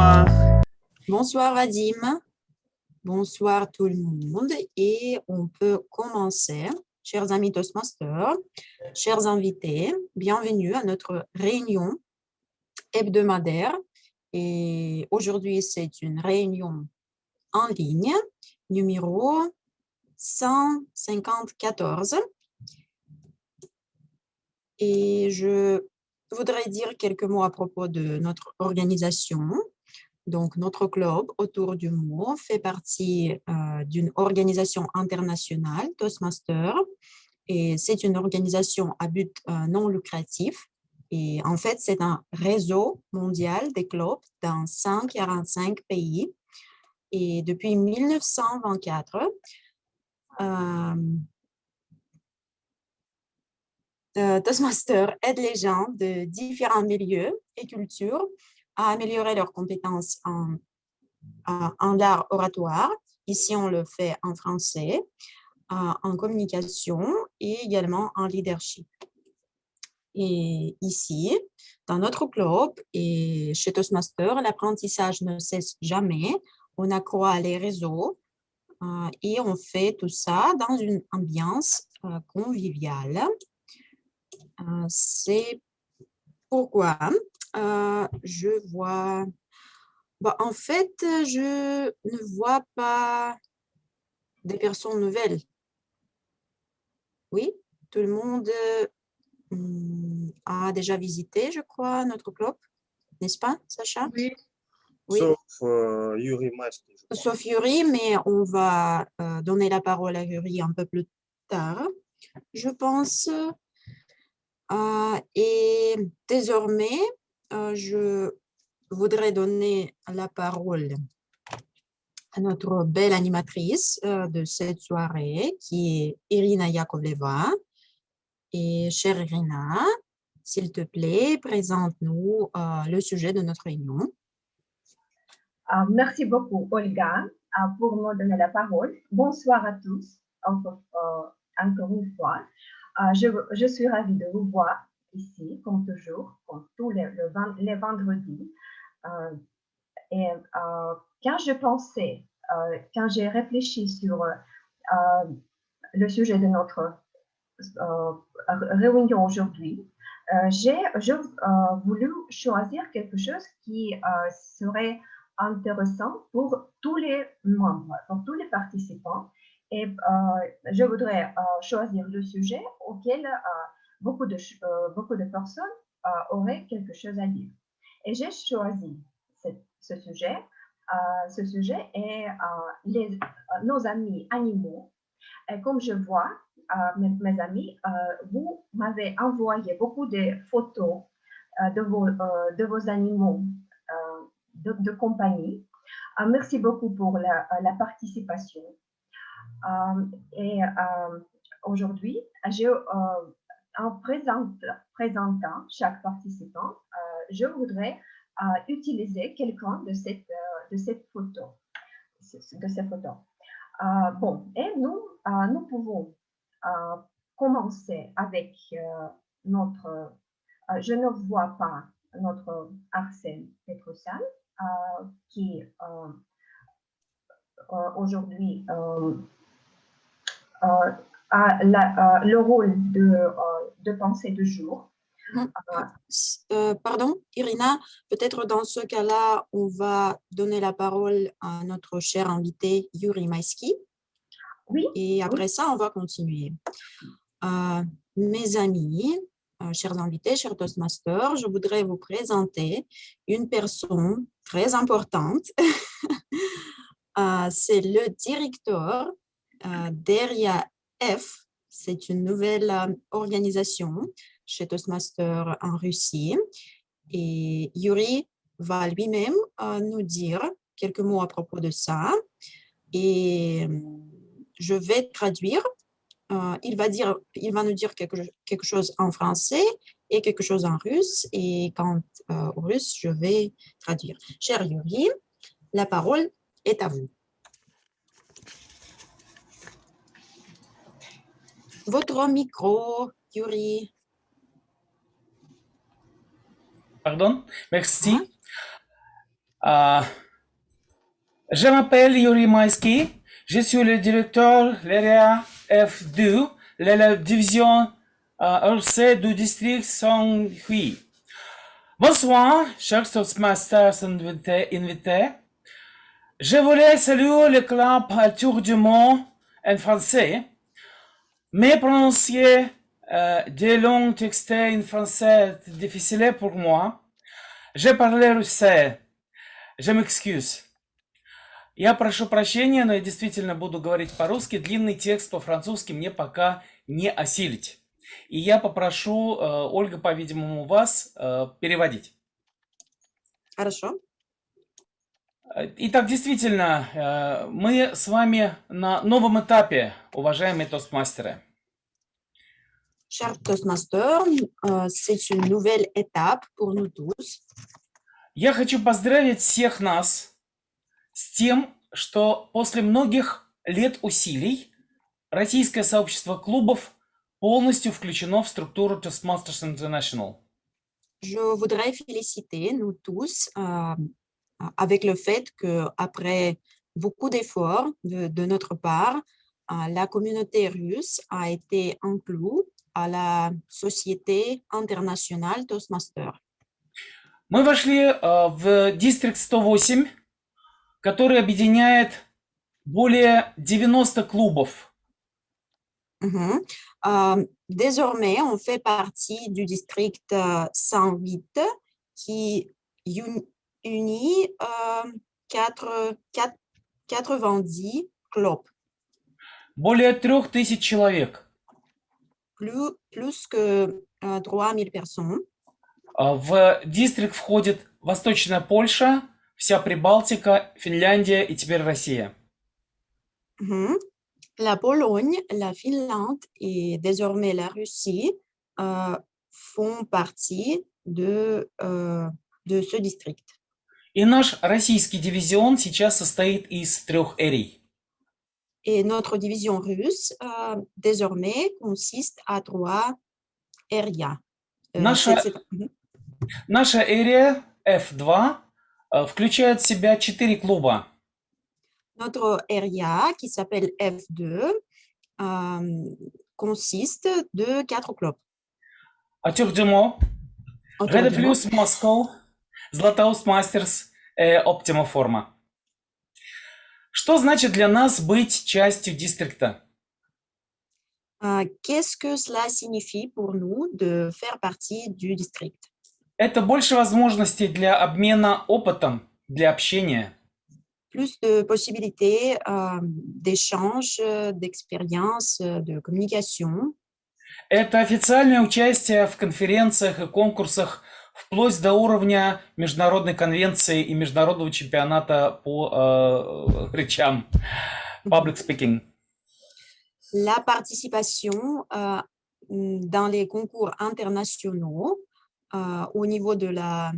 Bonsoir. Bonsoir Vadim, bonsoir tout le monde et on peut commencer. Chers amis Toastmasters, chers invités, bienvenue à notre réunion hebdomadaire. Et aujourd'hui, c'est une réunion en ligne, numéro 154. Et je voudrais dire quelques mots à propos de notre organisation. Donc, notre club autour du mot fait partie d'une organisation internationale, Toastmasters, et c'est une organisation à but non lucratif. Et en fait, c'est un réseau mondial des clubs dans 145 pays. Et depuis 1924, Toastmasters aide les gens de différents milieux et cultures à améliorer leurs compétences en l'art oratoire. Ici, on le fait en français, en communication et également en leadership. Et ici, dans notre club et chez Toastmasters, l'apprentissage ne cesse jamais. On accroît les réseaux et on fait tout ça dans une ambiance conviviale. C'est pourquoi je vois... Bon, en fait, je ne vois pas des personnes nouvelles. Oui, tout le monde a déjà visité, je crois, notre club, n'est-ce pas, Sacha? Oui. Oui. Sauf Yuri Mask. Sauf Yuri, mais on va donner la parole à Yuri un peu plus tard, je pense. Et désormais, je voudrais donner la parole à notre belle animatrice de cette soirée, qui est Irina Yakovleva. Et chère Irina, s'il te plaît, présente-nous le sujet de notre réunion. Merci beaucoup, Olga, pour me donner la parole. Bonsoir à tous, encore une fois. Je suis ravie de vous voir ici, comme toujours, comme tous les vendredis. Et quand quand j'ai réfléchi sur le sujet de notre réunion aujourd'hui, j'ai voulu choisir quelque chose qui serait intéressant pour tous les membres, pour tous les participants. Et je voudrais choisir le sujet auquel beaucoup de personnes auraient quelque chose à dire. Et j'ai choisi ce sujet. Ce sujet est nos amis animaux. Et comme je vois, mes amis, vous m'avez envoyé beaucoup de photos de vos animaux de compagnie. Merci beaucoup pour la participation. Et aujourd'hui, en présentant chaque participant, je voudrais utiliser quelqu'un de cette photo. Bon, et nous pouvons commencer avec notre... je ne vois pas notre Arsène Petrosyan, qui aujourd'hui a le rôle de pensée du jour. Pardon, Irina, peut-être dans ce cas-là, on va donner la parole à notre cher invité Yuri Maïski. Oui. Et après ça, on va continuer. Mes amis, chers invités, chers Toastmasters, je voudrais vous présenter une personne très importante. C'est le directeur d'Eria F. C'est une nouvelle organisation chez Toastmasters en Russie. Et Yuri va lui-même nous dire quelques mots à propos de ça. Et je vais traduire. Il va nous dire quelque chose en français et quelque chose en russe. Et quant au russe, je vais traduire. Cher Yuri, la parole est à vous. Votre micro, Yuri. Pardon, merci. Je m'appelle Yuri Maïski, je suis le directeur de l'area F2, de la division RC du district Songhui. Bonsoir, chers Toastmasters invités. Je voulais saluer le club Tour du Monde en français, mais prononcer des longs textes en français est difficile pour moi. Je parle russe. Je m'excuse. Я прошу прощения, но я действительно буду говорить по-русски. Длинный текст по-французски мне пока не осилить. И я попрошу, Ольга, по-видимому, вас переводить. Хорошо. Итак, действительно, мы с вами на новом этапе, уважаемые тостмастеры. Chers Toastmasters, c'est une nouvelle étape pour nous tous. Я хочу поздравить всех нас с тем, что после многих лет усилий российское сообщество клубов полностью включено в структуру Toastmasters International. Je voudrais féliciter nous tous avec le fait qu'après beaucoup d'efforts de notre part, la communauté russe a été inclue à la Société internationale Toastmasters. Мы вошли в District 108, который объединяет более 90 клубов. Désormais, on fait partie du district 108 qui unit 90 clubs. Более 3000 человек. Plus que 3000 personnes. В дистрикт входит Восточная Польша, вся Прибалтика, Финляндия и теперь Россия. La Pologne, la Finlande et désormais la Russie font partie de ce district. И наш российский дивизион сейчас состоит из 3 эрий. Et notre division russe désormais consiste à 3 areas. Наша эрия F2 включает в себя 4 клуба. Notre area, qui s'appelle F2, consiste de 4 clubs. Тюрдюмо, Red Plus Moscow, Zlatoustmasters, Optima Forma. Что значит для нас быть частью дистрикта? Qu'est-ce que cela signifie pour nous de faire partie du district? Это больше возможностей для обмена опытом, для общения. Plus de possibilités d'échange, d'expérience, de communication. Это официальное участие в конференциях и конкурсах вплоть до уровня международной конвенции и международного чемпионата по речам, public speaking. La participation dans les concours internationaux au niveau de la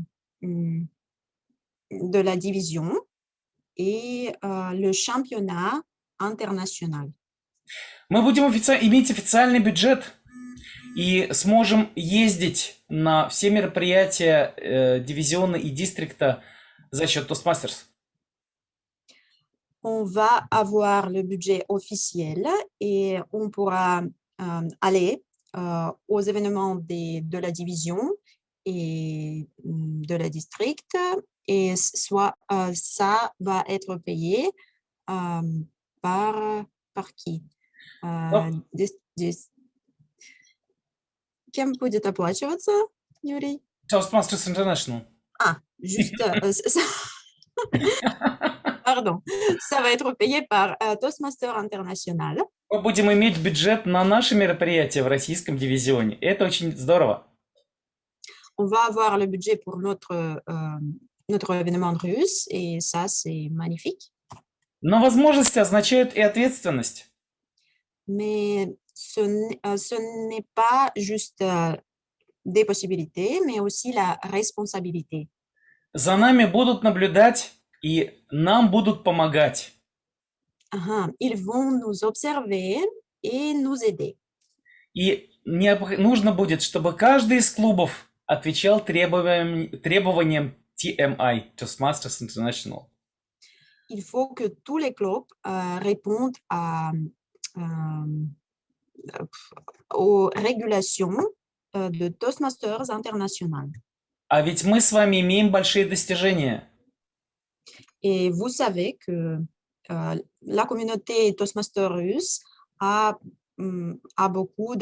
division et le championnat international. Мы будем иметь официальный бюджет и сможем ездить на все мероприятия дивизиона и дистрикта за счет Toastmasters. On va avoir le budget officiel et on pourra aller aux événements de la division et de la district, et soit ça va être payé par qui? Кем будет оплачиваться, Юрий? Toastmasters International. Juste... Pardon, ça va être payé par Toastmasters International. Мы будем иметь бюджет на наши мероприятия в российском дивизионе. Это очень здорово. On va avoir le budget pour notre événement russe, et ça, c'est magnifique. Но возможности означают и ответственность. Mais ce n'est pas juste des possibilités, mais aussi la responsabilité. За нами будут наблюдать и нам будут помогать. Ils vont nous observer et nous aider. И нужно будет, чтобы каждый из клубов отвечал требованиям TMI, Toastmasters International. Il faut que tous les clubs répondent aux régulations de Toastmasters International. А ведь мы с вами имеем большие достижения. Et vous savez que la communauté Toastmasters russe a beaucoup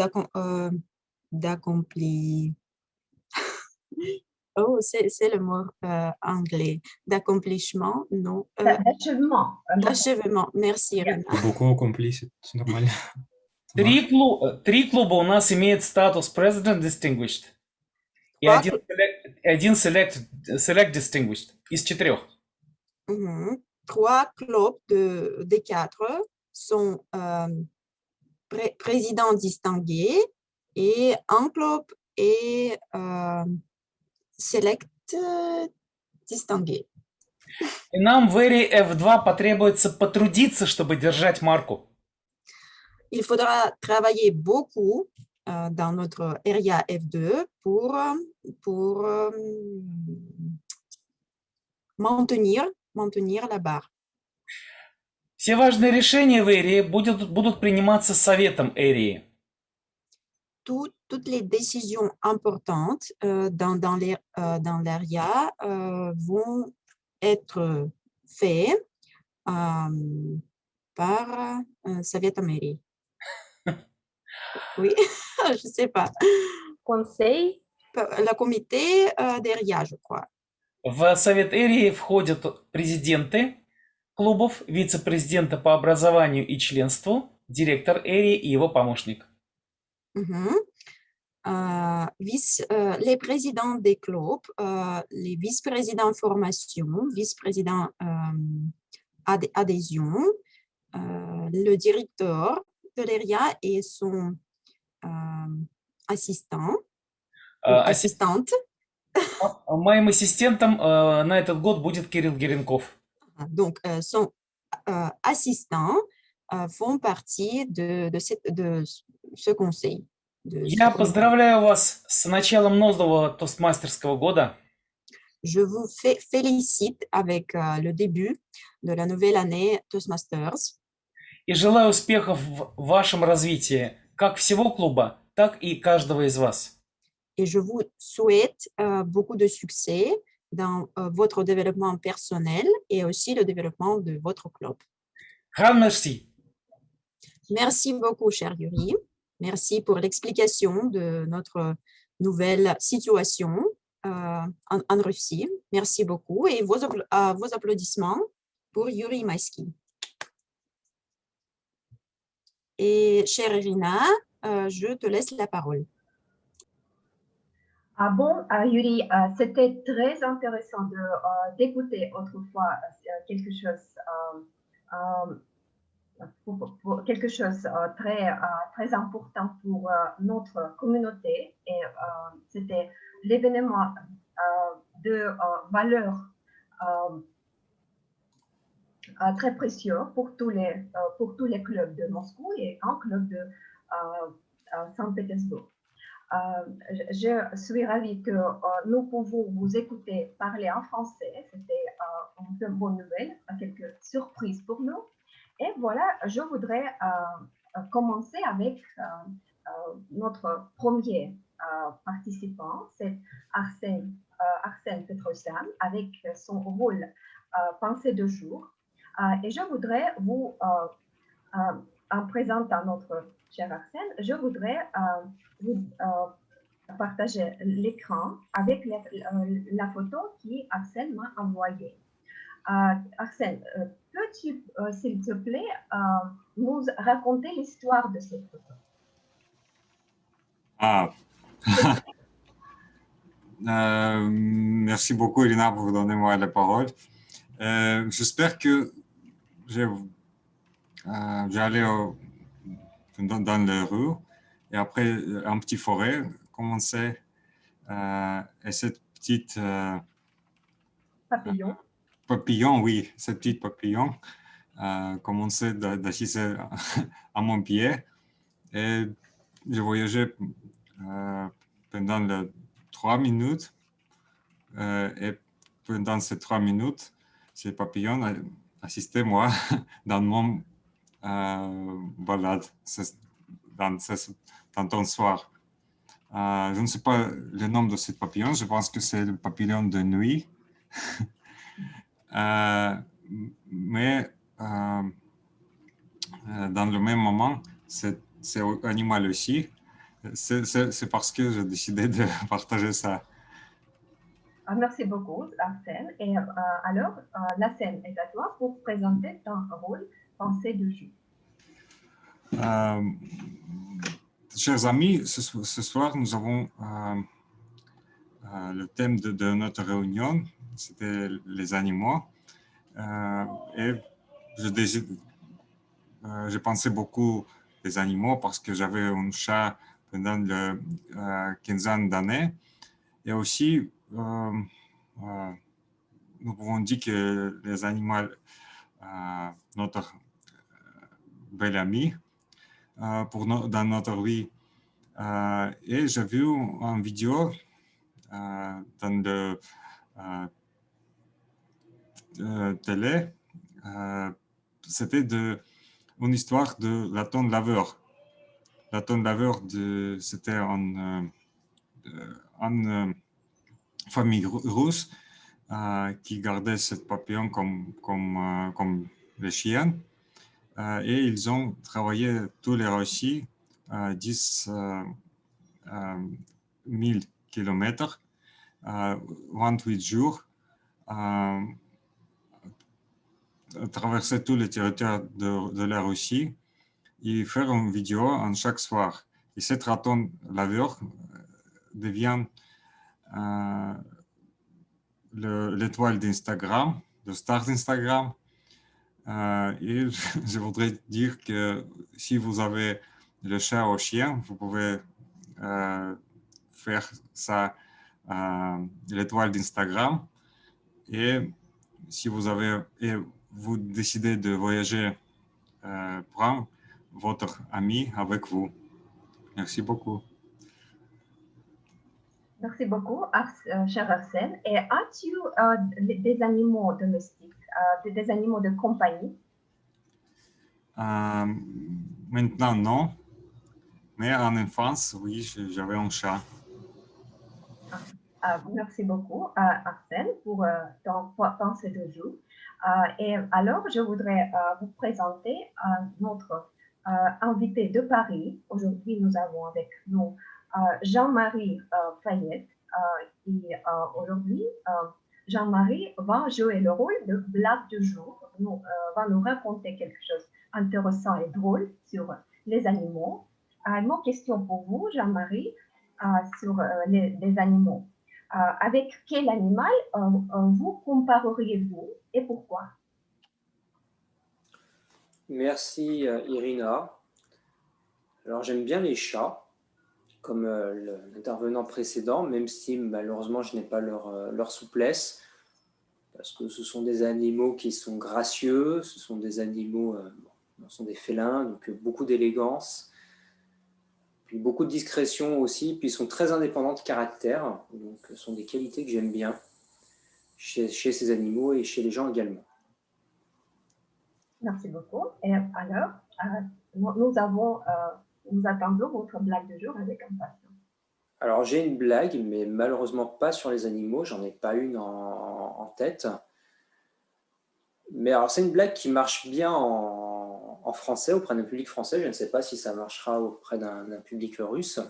d'accompli. Oh, c'est le mot anglais. D'accomplissement, non. D'achèvement. Merci, Irina. Beaucoup accompli, c'est normal. Три клуба у нас имеют статус President Distinguished и один Select Distinguished из 4. Trois clubs des 4 sont présidents distingués et un club est Select distingué. И нам в эре F2 потребуется потрудиться, чтобы держать марку. Il faudra travailler beaucoup dans notre area F2 pour maintenir la barre. Все важные решения в эре будут приниматься советом эрии. Toutes les décisions importantes dans l'area vont être faites par Совет мэрии. Oui, je ne sais pas. Conseil. Le comité d'area, je crois. В совет эрии входят президенты клубов, вице-президенты по образованию и членству, директор эрии и его помощник. Les présidents des clubs, les vice-présidents formation, vice-président adhésion, le directeur de l'area et son assistant, assistante. Моим ассистентом на этот год будет Кирилл Геренков. Donc, son assistant font partie de ce conseil. Я поздравляю вас с началом нового тостмастерского года. Je vous félicite avec le début de la nouvelle année Toastmasters. И желаю успехов в вашем развитии, как всего клуба, так и каждого из вас. Et je vous souhaite beaucoup de succès dans votre développement personnel et aussi le développement de votre club. Grand merci. Merci beaucoup, cher Yuri. Merci pour l'explication de notre nouvelle situation en Russie. Merci beaucoup et vos applaudissements pour Yuri Maïski. Et chère Irina, je te laisse la parole. Ah bon, Yuri, c'était très intéressant d'écouter autrefois quelque chose très important pour notre communauté et c'était l'événement de valeur très précieux pour tous les clubs de Moscou et un club de Saint-Pétersbourg. Je suis ravie que nous pouvons vous écouter parler en français. C'était une bonne nouvelle, quelques surprises pour nous. Et voilà, je voudrais commencer avec notre premier participant, c'est Arsène Petrosyan, avec son rôle Pensée de jour. Et je voudrais vous, en présentant notre cher Arsène, je voudrais vous partager l'écran avec la photo qu'Arsène m'a envoyée. Arsène, peux-tu, s'il te plaît, nous raconter l'histoire de cette photo? Merci beaucoup, Elina, pour donner moi la parole. J'espère que j'allais dans les rues et après un petit forêt commencer et cette petite papillon, oui, cette petite papillon commençait d'agir à mon pied et je voyageais pendant les 3 minutes et pendant ces 3 minutes, ces papillons assistaient moi dans mon balade, dans ton soir. Je ne sais pas le nom de ce papillon, je pense que c'est le papillon de nuit. Mais dans le même moment, c'est animal aussi. C'est parce que j'ai décidé de partager ça. Merci beaucoup, Arsène. Et alors, la scène est à toi pour présenter ton rôle pensée de jeu. Chers amis, ce soir, nous avons le thème de notre réunion, c'était les animaux. Et j'ai pensé beaucoup des animaux parce que j'avais un chat pendant le quinzaine d'années. Et aussi, nous pouvons dire que les animaux, notre bel ami dans notre vie. Et j'ai vu une vidéo dans le télé, c'était une histoire de l'Aton laveur. L'Aton laveur, c'était une famille russe qui gardait ce papillon comme les chiens. Et ils ont travaillé tous les Russie 10 000 kilomètres, 28 jours, traverser tous les territoires de la Russie et faire une vidéo chaque soir. Et cette raton laveur devient l'étoile d'Instagram, le star d'Instagram. Et je voudrais dire que si vous avez le chat ou chien, vous pouvez faire ça l'étoile d'Instagram. Et si vous décidez de voyager, prendre votre ami avec vous. Merci beaucoup. Merci beaucoup, cher Arsène. Et as-tu des animaux domestiques, des animaux de compagnie? Maintenant, non. Mais en enfance, oui, j'avais un chat. Merci beaucoup, Arsène, pour ton pensée de jour. Et alors, je voudrais vous présenter notre invité de Paris. Aujourd'hui, nous avons avec nous Jean-Marie Fayette. Et aujourd'hui, Jean-Marie va jouer le rôle de blague du jour. Va nous raconter quelque chose d'intéressant et drôle sur les animaux. Une question pour vous, Jean-Marie, sur les animaux. Avec quel animal vous compareriez-vous et pourquoi? Merci Irina. Alors j'aime bien les chats, comme l'intervenant précédent, même si malheureusement je n'ai pas leur souplesse, parce que ce sont des animaux qui sont gracieux, ce sont des animaux, ce sont des félins, donc beaucoup d'élégance, puis beaucoup de discrétion aussi, puis ils sont très indépendants de caractère, donc ce sont des qualités que j'aime bien chez ces animaux et chez les gens également. Merci beaucoup. Et alors, nous attendons votre blague de jour avec impatience. Alors j'ai une blague, mais malheureusement pas sur les animaux, j'en ai pas une en tête. Mais alors c'est une blague qui marche bien en français, auprès d'un public français, je ne sais pas si ça marchera auprès d'un public russe.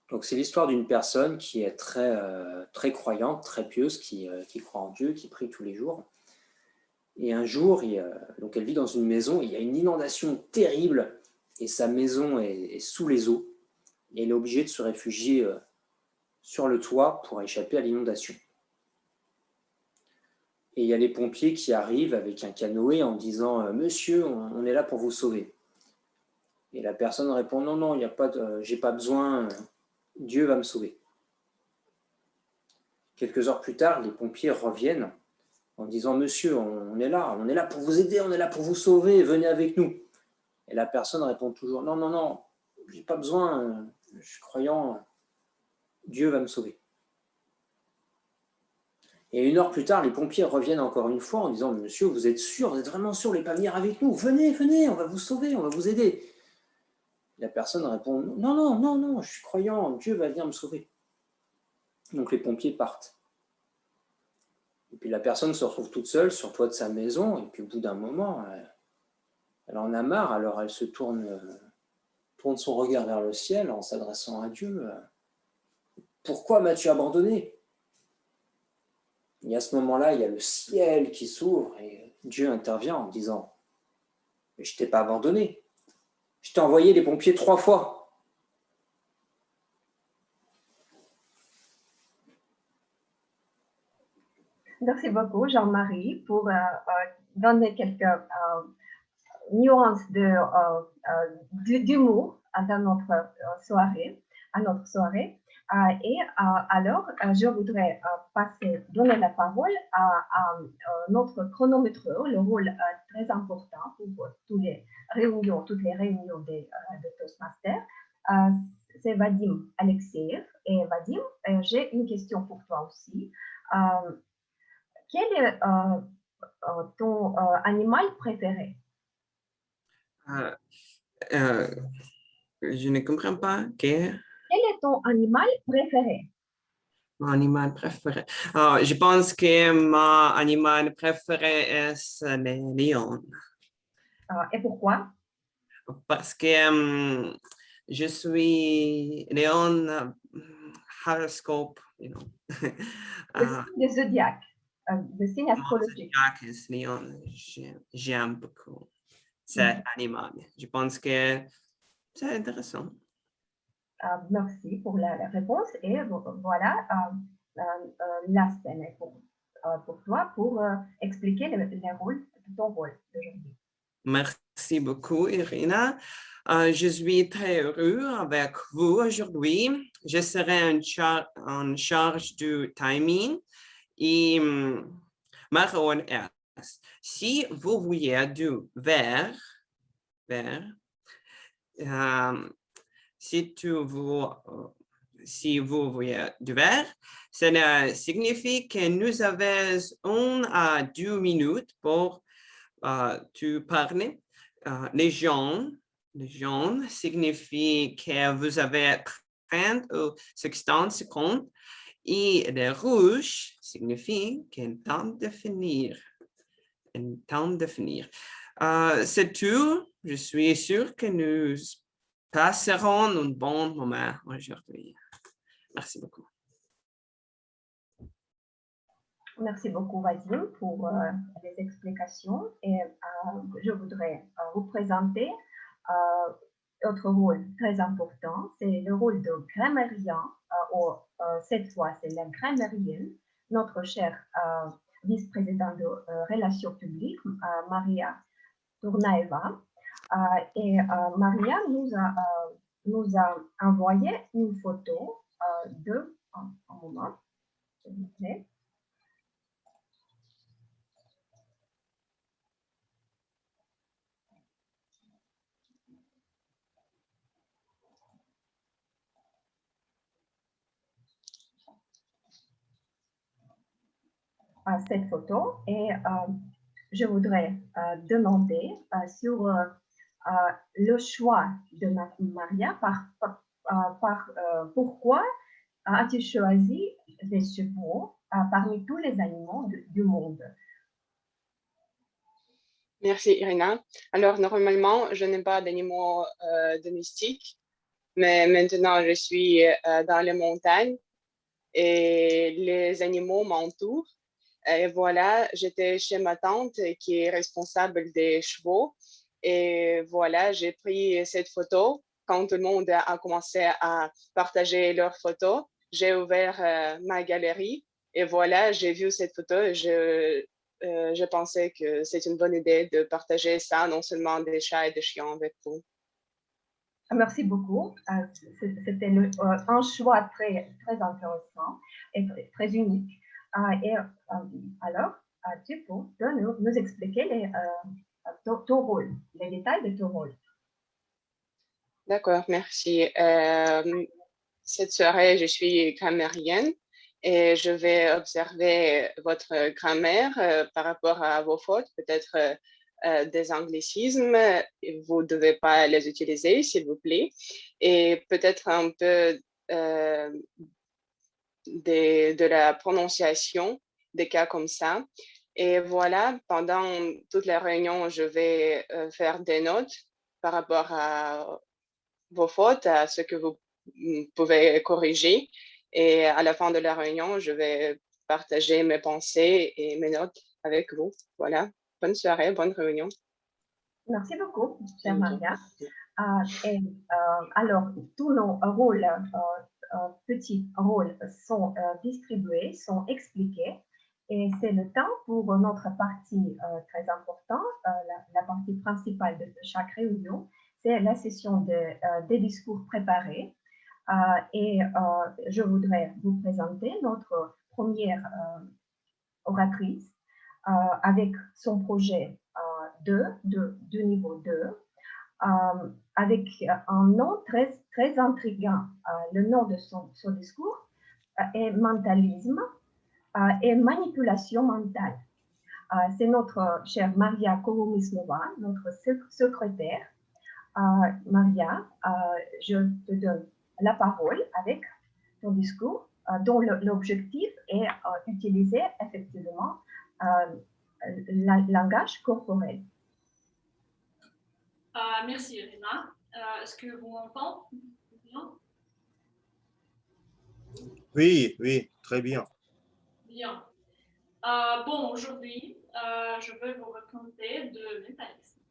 Donc c'est l'histoire d'une personne qui est très croyante, très pieuse, qui croit en Dieu, qui prie tous les jours. Et un jour, donc elle vit dans une maison, il y a une inondation terrible, et sa maison est sous les eaux. Et elle est obligée de se réfugier sur le toit pour échapper à l'inondation. Et il y a les pompiers qui arrivent avec un canoë en disant « Monsieur, on est là pour vous sauver ». Et la personne répond « Non, non, j'ai pas besoin, Dieu va me sauver ». Quelques heures plus tard, les pompiers reviennent en disant « Monsieur, on est là pour vous aider, on est là pour vous sauver, venez avec nous ». Et la personne répond toujours « Non, non, non, j'ai pas besoin, je suis croyant, Dieu va me sauver ». Et 1 heure plus tard, les pompiers reviennent encore une fois en disant « Monsieur, vous êtes sûr, vous êtes vraiment sûr, vous ne voulez pas venir avec nous? Venez, venez, on va vous sauver, on va vous aider. » La personne répond « Non, non, non, non, je suis croyant, Dieu va venir me sauver. » Donc les pompiers partent. Et puis la personne se retrouve toute seule sur le toit de sa maison, et puis au bout d'un moment, elle en a marre, alors elle se tourne son regard vers le ciel en s'adressant à Dieu. « Pourquoi m'as-tu abandonné ?» Et à ce moment-là, il y a le ciel qui s'ouvre et Dieu intervient en disant « Mais je ne t'ai pas abandonné, je t'ai envoyé les pompiers 3 fois. » Merci beaucoup, Jean-Marie, pour donner quelques nuances d'humour dans notre soirée, à notre soirée. Et alors, je voudrais donner la parole à notre chronométreur, le rôle très important pour toutes les réunions de Toastmasters. C'est Vadim Alexeyev. Et Vadim, j'ai une question pour toi aussi. Quel est ton animal préféré? Je ne comprends pas. Quel est ton animal préféré? Mon animal préféré. Je pense que mon animal préféré est le lion. Et pourquoi? Parce que je suis lion horoscope, you know. Le zodiaque, le signe Mon astrologique. zodiaque est lion. J'aime beaucoup cet animal. Je pense que c'est intéressant. Merci pour la réponse. Et voilà, la scène est pour toi pour expliquer ton rôle d'aujourd'hui. Merci beaucoup, Irina. Je suis très heureux avec vous aujourd'hui. Je serai en charge du timing et ma rôle est, si vous voyez du vert, si vous voyez du vert, cela signifie que nous avons 1 à 2 minutes pour te parler. Les jaunes signifient que vous avez 30 ou 60 secondes et le rouge signifie qu'un temps de finir. C'est tout. Je suis sûr que nous passerons un bon moment aujourd'hui. Merci beaucoup. Merci beaucoup, Vadim, pour les explications. Et je voudrais vous présenter notre rôle très important. C'est le rôle de grammairien. Cette fois, c'est la grammairienne, notre chère vice-présidente de Relations publiques, Maria Tournaeva. Et Maria nous a envoyé une photo de... Un moment, s'il vous plaît. Cette photo et je voudrais demander sur le choix de Maria, pourquoi as-tu choisi des chevaux parmi tous les animaux du monde? Merci, Irina. Alors, normalement, je n'ai pas d'animaux domestiques, mais maintenant, je suis dans les montagnes et les animaux m'entourent. Et voilà, j'étais chez ma tante qui est responsable des chevaux. Et voilà, j'ai pris cette photo. Quand tout le monde a commencé à partager leurs photos, j'ai ouvert ma galerie. Et voilà, j'ai vu cette photo et je pensais que c'est une bonne idée de partager ça, non seulement des chats et des chiens avec vous. Merci beaucoup. C'était un choix très, très intéressant et très unique. Et alors, tu peux nous expliquer ton rôle, les détails de ton rôle. D'accord, merci. Cette soirée, je suis grammairienne et je vais observer votre grammaire par rapport à vos fautes, peut-être des anglicismes, vous ne devez pas les utiliser, s'il vous plaît, et peut-être un peu de la prononciation des cas comme ça. Et voilà, pendant toute la réunion, je vais faire des notes par rapport à vos fautes, à ce que vous pouvez corriger. Et à la fin de la réunion, je vais partager mes pensées et mes notes avec vous. Voilà. Bonne soirée, bonne réunion. Merci beaucoup, chère Maria. Alors, tous nos rôles, petits rôles, sont distribués, sont expliqués. Et c'est le temps pour notre partie très importante, la partie principale de chaque réunion. C'est la session des discours préparés. Et je voudrais vous présenter notre première oratrice avec son projet de niveau 2, avec un nom très intriguant. Le nom de son discours est mentalisme et manipulation mentale. C'est notre chère Maria Kouroumysnova, notre secrétaire. Maria, je te donne la parole avec ton discours, dont l'objectif est d'utiliser effectivement le langage corporel. Merci Irina. Est-ce que vous m'entendez bien? Oui, oui, très bien. Bien. Bon, aujourd'hui, je vais vous raconter de mentalisme.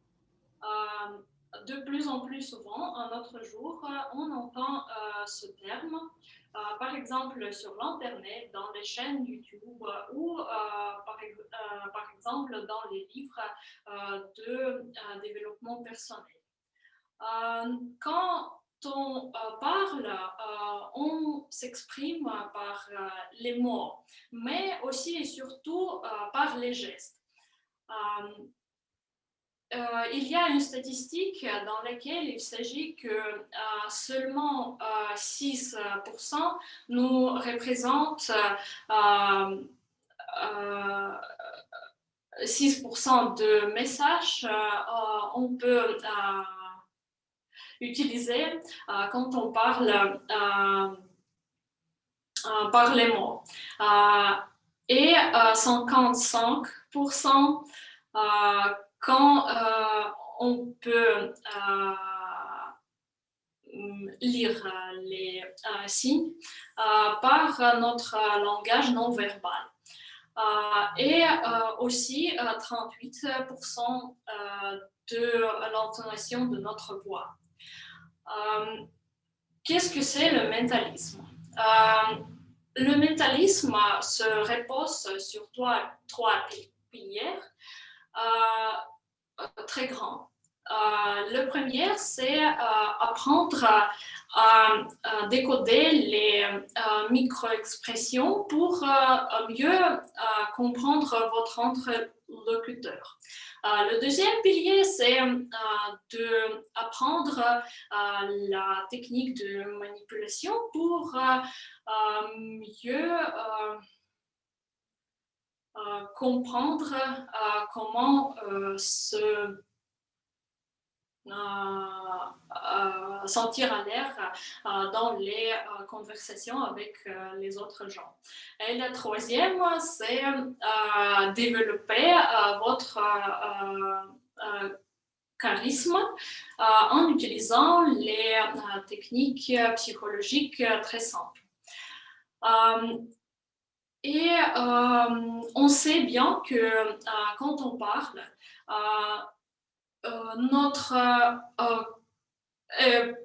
De plus en plus souvent, à notre jour, on entend ce terme, par exemple sur l'Internet, dans les chaînes YouTube ou par exemple dans les livres de développement personnel. Quand on parle, on s'exprime par les mots, mais aussi et surtout par les gestes. Il y a une statistique dans laquelle il s'agit que seulement 6% nous représentent 6% de messages on peut utiliser quand on parle par les mots. Et 55% quand on peut lire les signes par notre langage non verbal. Et aussi 38% de l'intonation de notre voix. Qu'est-ce que c'est le mentalisme? Le mentalisme se repose sur trois piliers très grands. Le premier, c'est apprendre à décoder les micro-expressions pour mieux comprendre votre interlocuteur. Le deuxième pilier, c'est d'apprendre la technique de manipulation pour mieux comprendre comment sentir à l'air dans les conversations avec les autres gens. Et le troisième, c'est développer votre charisme en utilisant les techniques psychologiques très simples. Et on sait bien que quand on parle,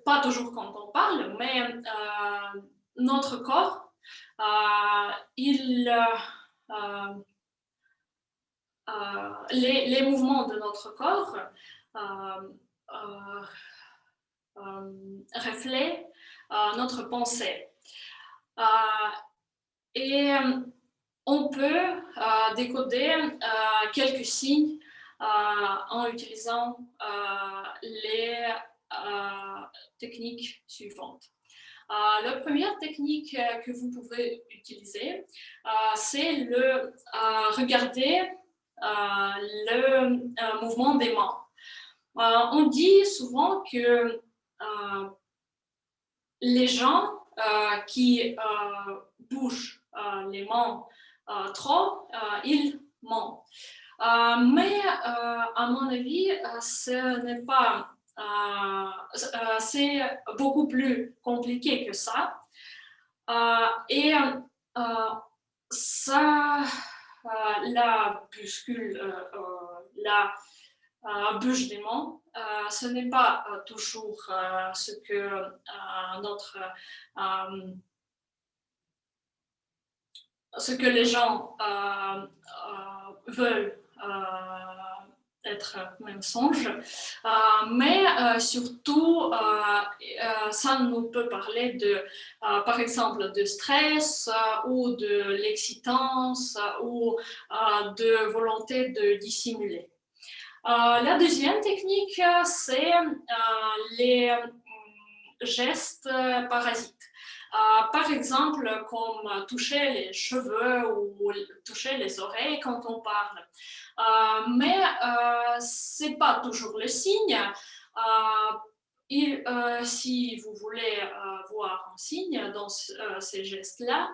pas toujours quand on parle, mais notre corps, les mouvements de notre corps reflètent notre pensée. Et on peut décoder quelques signes en utilisant les techniques suivantes. La première technique que vous pouvez utiliser, c'est le regarder le mouvement des mains. On dit souvent que les gens qui bougent les mains trop, ils mentent. Mais à mon avis, ce n'est pas, c'est beaucoup plus compliqué que ça. Et ça, la buscule, la bouche des mains, ce n'est pas toujours ce que ce que les gens veulent être mensonge, mais surtout, ça nous peut parler de, par exemple, de stress ou de l'excitance ou de volonté de dissimuler. La deuxième technique, c'est les gestes parasites. Par exemple, comme toucher les cheveux ou toucher les oreilles quand on parle. Mais ce n'est pas toujours le signe. Si vous voulez voir un signe dans ces gestes-là,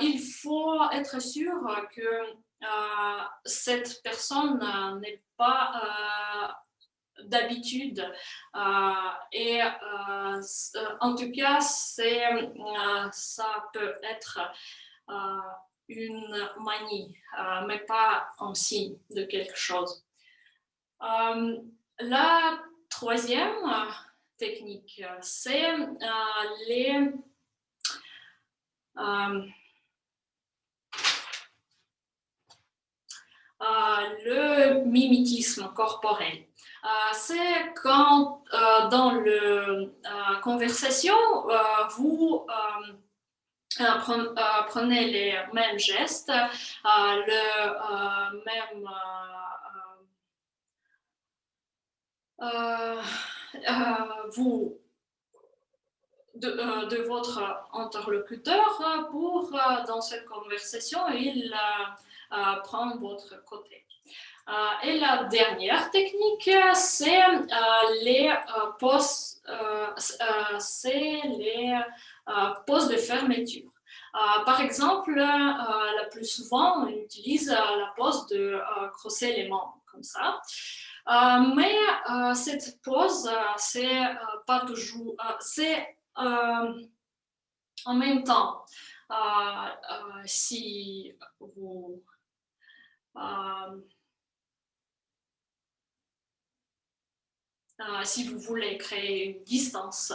il faut être sûr que cette personne n'est pas d'habitude et en tout cas ça peut être une manie mais pas un signe de quelque chose. La troisième technique, c'est le mimétisme corporel. C'est quand dans la conversation, vous prenez les mêmes gestes, le même vous de votre interlocuteur pour dans cette conversation il prend votre côté. Et la dernière technique, c'est les poses de fermeture. Par exemple, la plus souvent, on utilise la pose de crosser les mains, comme ça. Mais cette pose, c'est pas toujours... c'est en même temps, si vous... si vous voulez créer une distance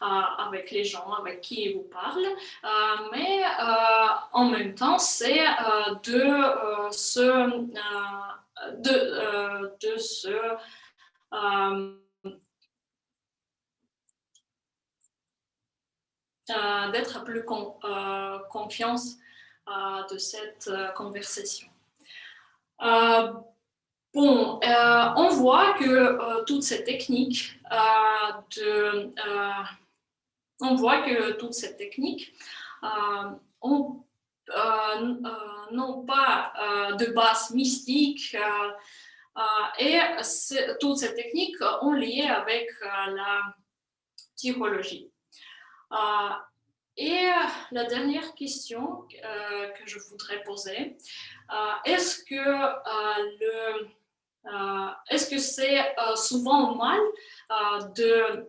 avec les gens avec qui vous parlez, mais en même temps, c'est d'être plus confiance de cette conversation. Bon, on voit que toutes ces techniques n'ont pas de base mystique et toutes ces techniques ont lié avec la psychologie. Et la dernière question que je voudrais poser, est-ce que c'est souvent mal de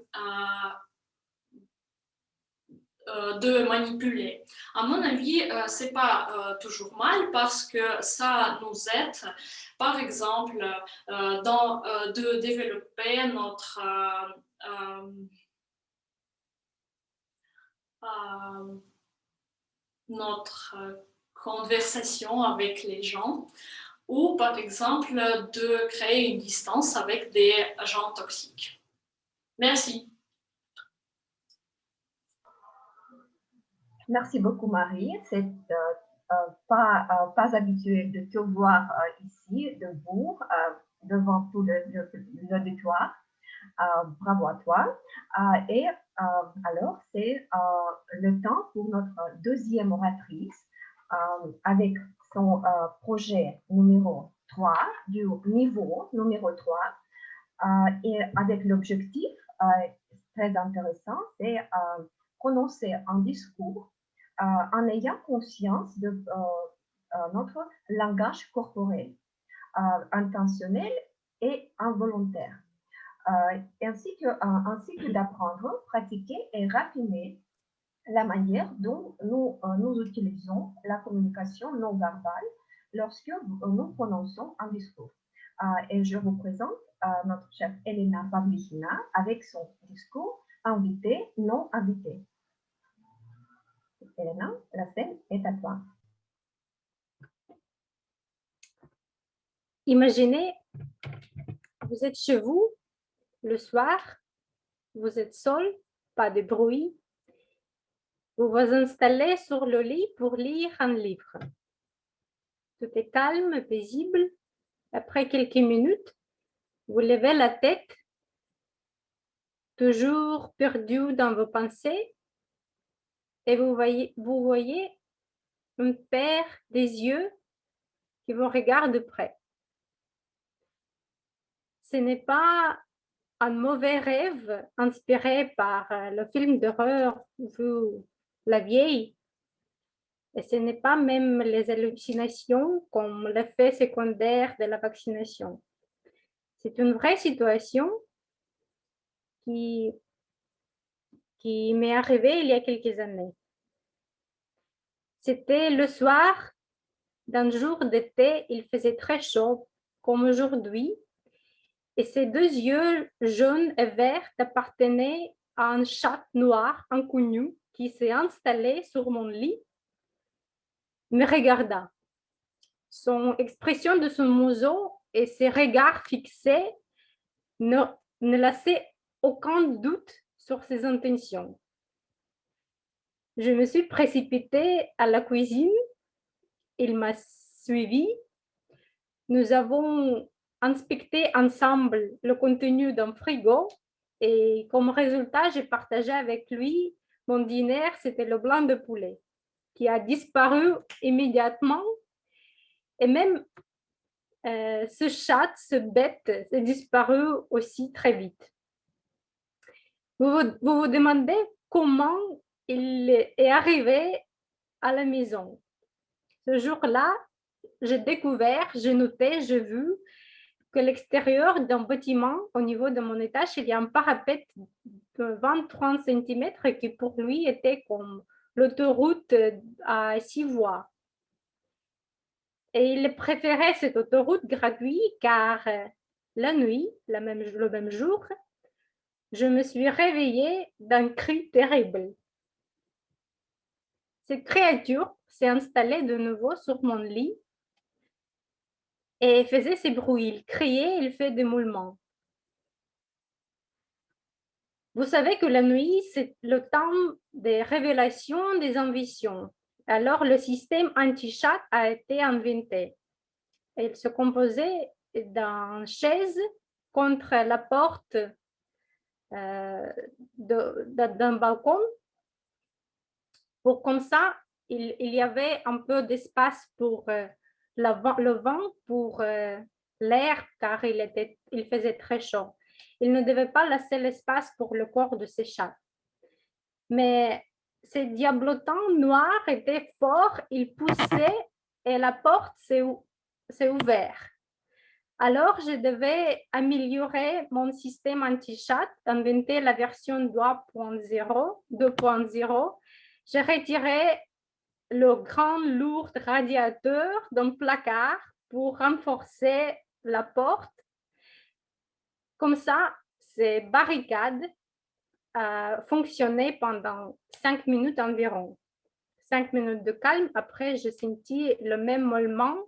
manipuler? À mon avis, c'est pas toujours mal parce que ça nous aide, par exemple, de développer notre conversation avec les gens, ou par exemple de créer une distance avec des gens toxiques. Merci. Merci beaucoup, Marie. C'est pas habitué de te voir ici, debout, devant tout l'auditoire. Bravo à toi. Et alors, c'est le temps pour notre deuxième oratrice avec son projet numéro 3, du niveau numéro 3, et avec l'objectif très intéressant, c'est prononcer un discours en ayant conscience de notre langage corporel, intentionnel et involontaire, ainsi que d'apprendre, pratiquer et raffiner la manière dont nous utilisons la communication non verbale lorsque nous prononçons un discours. Et je vous présente notre chef Elena Pavlichina avec son discours invité, non invité. Elena, la scène est à toi. Imaginez, vous êtes chez vous, le soir, vous êtes seul, pas de bruit. Vous vous installez sur le lit pour lire un livre. Tout est calme, paisible. Après quelques minutes, vous levez la tête, toujours perdu dans vos pensées, et vous voyez une paire des yeux qui vous regardent de près. Ce n'est pas un mauvais rêve inspiré par le film d'horreur vu la vieille. Et ce n'est pas même les hallucinations comme l'effet secondaire de la vaccination. C'est une vraie situation qui m'est arrivée il y a quelques années. C'était le soir d'un jour d'été, il faisait très chaud comme aujourd'hui. Et ces deux yeux jaunes et verts appartenaient à un chat noir inconnu qui s'est installé sur mon lit, me regarda. Son expression de son museau et ses regards fixés ne laissaient aucun doute sur ses intentions. Je me suis précipitée à la cuisine. Il m'a suivi. Nous avons inspecté ensemble le contenu d'un frigo et comme résultat, j'ai partagé avec lui mon dîner, c'était le blanc de poulet qui a disparu immédiatement et même ce chat, ce bête, s'est disparu aussi très vite. Vous vous demandez comment il est arrivé à la maison. Ce jour-là, j'ai découvert, j'ai noté, j'ai vu que l'extérieur d'un bâtiment, au niveau de mon étage, il y a un parapet de 23 cm qui pour lui était comme l'autoroute à 6 voies. Et il préférait cette autoroute gratuite car la nuit, le même jour, je me suis réveillée d'un cri terrible. Cette créature s'est installée de nouveau sur mon lit et faisait ces bruits. Il criait, il fait des moulements. Vous savez que la nuit, c'est le temps des révélations des ambitions. Alors, le système anti-chat a été inventé. Il se composait d'une chaise contre la porte d'un balcon. Pour comme ça, il y avait un peu d'espace pour le vent, pour l'air, car il faisait très chaud. Il ne devait pas laisser l'espace pour le corps de ces chats. Mais ces diablotins noirs étaient forts, ils poussaient et la porte s'est ouverte. Alors, je devais améliorer mon système anti-chat, inventer la version 2.0. J'ai retiré le grand lourd radiateur d'un placard pour renforcer la porte. Comme ça, ces barricades fonctionnaient pendant 5 minutes environ. 5 minutes de calme. Après, j'ai senti le même mollement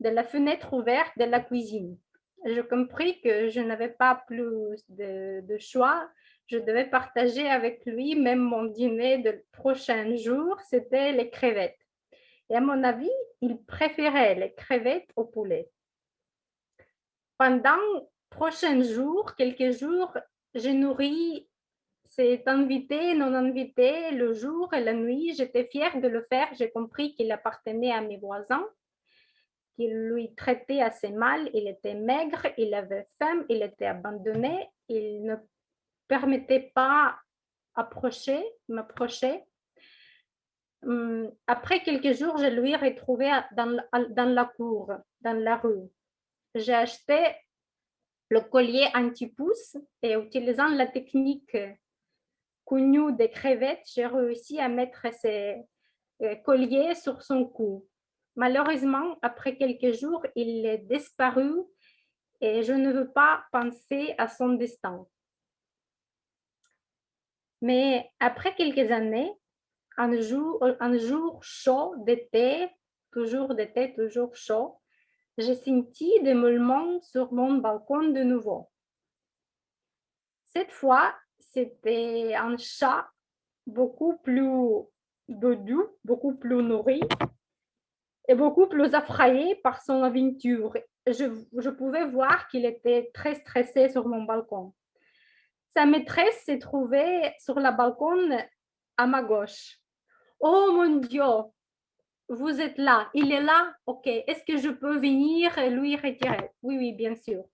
de la fenêtre ouverte de la cuisine. J'ai compris que je n'avais pas plus de choix. Je devais partager avec lui même mon dîner de prochain jour, c'était les crevettes. Et à mon avis, il préférait les crevettes au poulet. Pendant prochains jours, quelques jours, j'ai nourri cet invité, non invité, le jour et la nuit. J'étais fière de le faire. J'ai compris qu'il appartenait à mes voisins, qu'il lui traitait assez mal. Il était maigre, il avait faim, il était abandonné. Il ne permettait pas m'approcher. Après quelques jours, je lui ai retrouvé dans la cour, dans la rue. J'ai acheté le collier anti-pouce et utilisant la technique connue des crevettes, j'ai réussi à mettre ce collier sur son cou. Malheureusement, après quelques jours, il est disparu et je ne veux pas penser à son destin. Mais après quelques années, un jour chaud d'été, toujours chaud, j'ai senti des moulements sur mon balcon de nouveau. Cette fois, c'était un chat beaucoup plus dodu, beaucoup plus nourri et beaucoup plus effrayé par son aventure. Je pouvais voir qu'il était très stressé sur mon balcon. Sa maîtresse s'est trouvée sur le balcon à ma gauche. Oh mon Dieu, vous êtes là, il est là, ok, est-ce que je peux venir lui retirer? Oui, oui, bien sûr.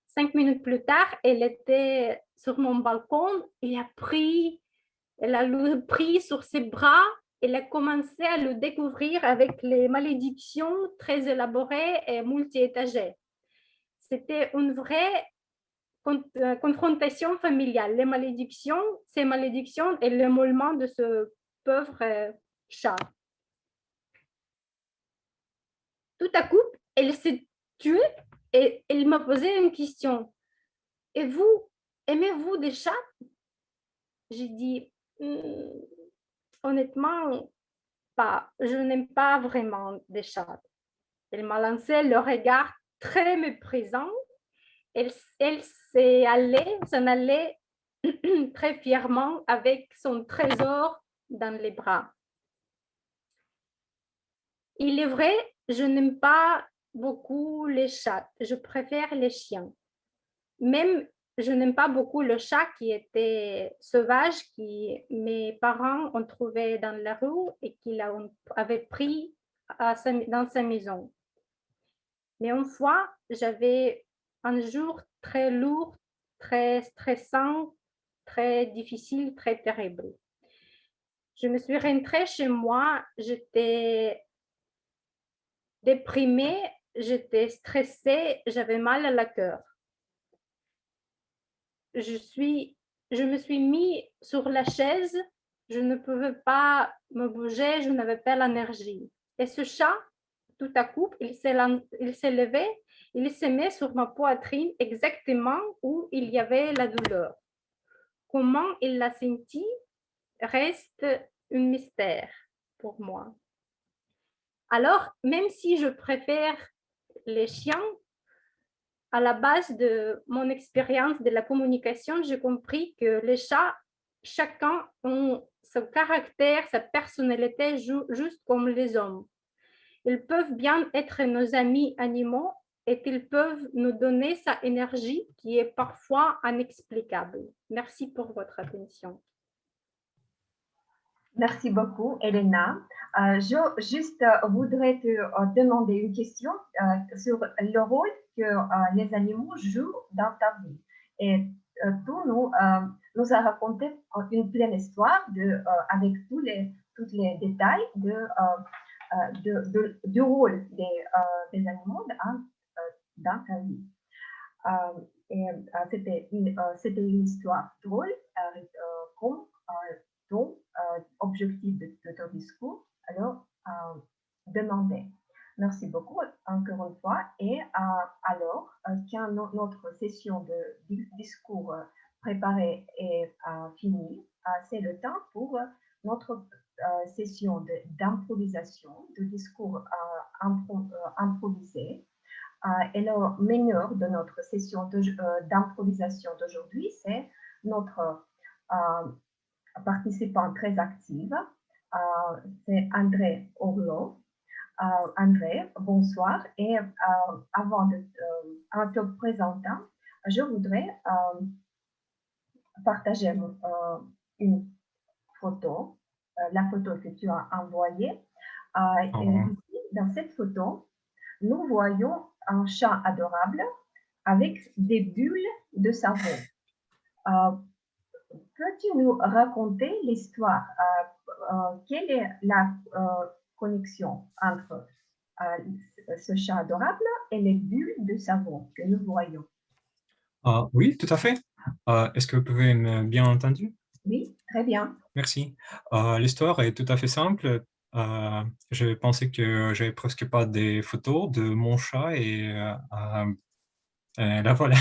5 minutes plus tard, elle était sur mon balcon, elle a le pris sur ses bras, elle a commencé à le découvrir avec les malédictions très élaborées et multi-étagées. C'était une vraie confrontation familiale. Ces malédictions et le moulement de ce pauvre chat. Tout à coup, elle s'est tuée et elle m'a posé une question. Et vous, aimez-vous des chats? J'ai dit, honnêtement, pas. Je n'aime pas vraiment des chats. Elle m'a lancé le regard très méprisant. Elle s'en allait très fièrement avec son trésor dans les bras. Il est vrai, je n'aime pas beaucoup les chats. Je préfère les chiens. Même, je n'aime pas beaucoup le chat qui était sauvage, que mes parents ont trouvé dans la rue et qu'il avait pris dans sa maison. Mais une fois, j'avais un jour très lourd, très stressant, très difficile, très terrible. Je me suis rentrée chez moi, j'étais déprimée, j'étais stressée, j'avais mal à la cœur. Je me suis mis sur la chaise, je ne pouvais pas me bouger, je n'avais pas l'énergie. Et ce chat, tout à coup, il s'est levé, il s'est mis sur ma poitrine exactement où il y avait la douleur. Comment il l'a senti reste un mystère pour moi. Alors, même si je préfère les chiens, à la base de mon expérience de la communication, j'ai compris que les chats, chacun a son caractère, sa personnalité, juste comme les hommes. Ils peuvent bien être nos amis animaux et ils peuvent nous donner sa énergie qui est parfois inexplicable. Merci pour votre attention. Merci beaucoup, Elena. Je juste voudrais te demander une question sur le rôle que les animaux jouent dans ta vie. Et tu nous as raconté une pleine histoire avec tous les détails du rôle des animaux dans ta vie. C'était une histoire drôle comme ton objectif de ton discours. Alors, demandez. Merci beaucoup encore une fois. Et alors, quand notre session de discours préparée est finie, c'est le temps pour notre session d'improvisation, de discours improvisé. Et le meneur de notre session d'improvisation d'aujourd'hui, c'est notre participant très active, c'est André Orlot. André, bonsoir. Et avant de te présenter, je voudrais partager une photo, la photo que tu as envoyée. Et ici, dans cette photo, nous voyons un chat adorable avec des bulles de savon. Peux-tu nous raconter l'histoire? Quelle est la connexion entre ce chat adorable et les bulles de savon que nous voyons? Oui, tout à fait. Est-ce que vous pouvez me bien entendre? Oui, très bien. Merci. L'histoire est tout à fait simple. Je pensais que j'avais presque pas des photos de mon chat et là voilà.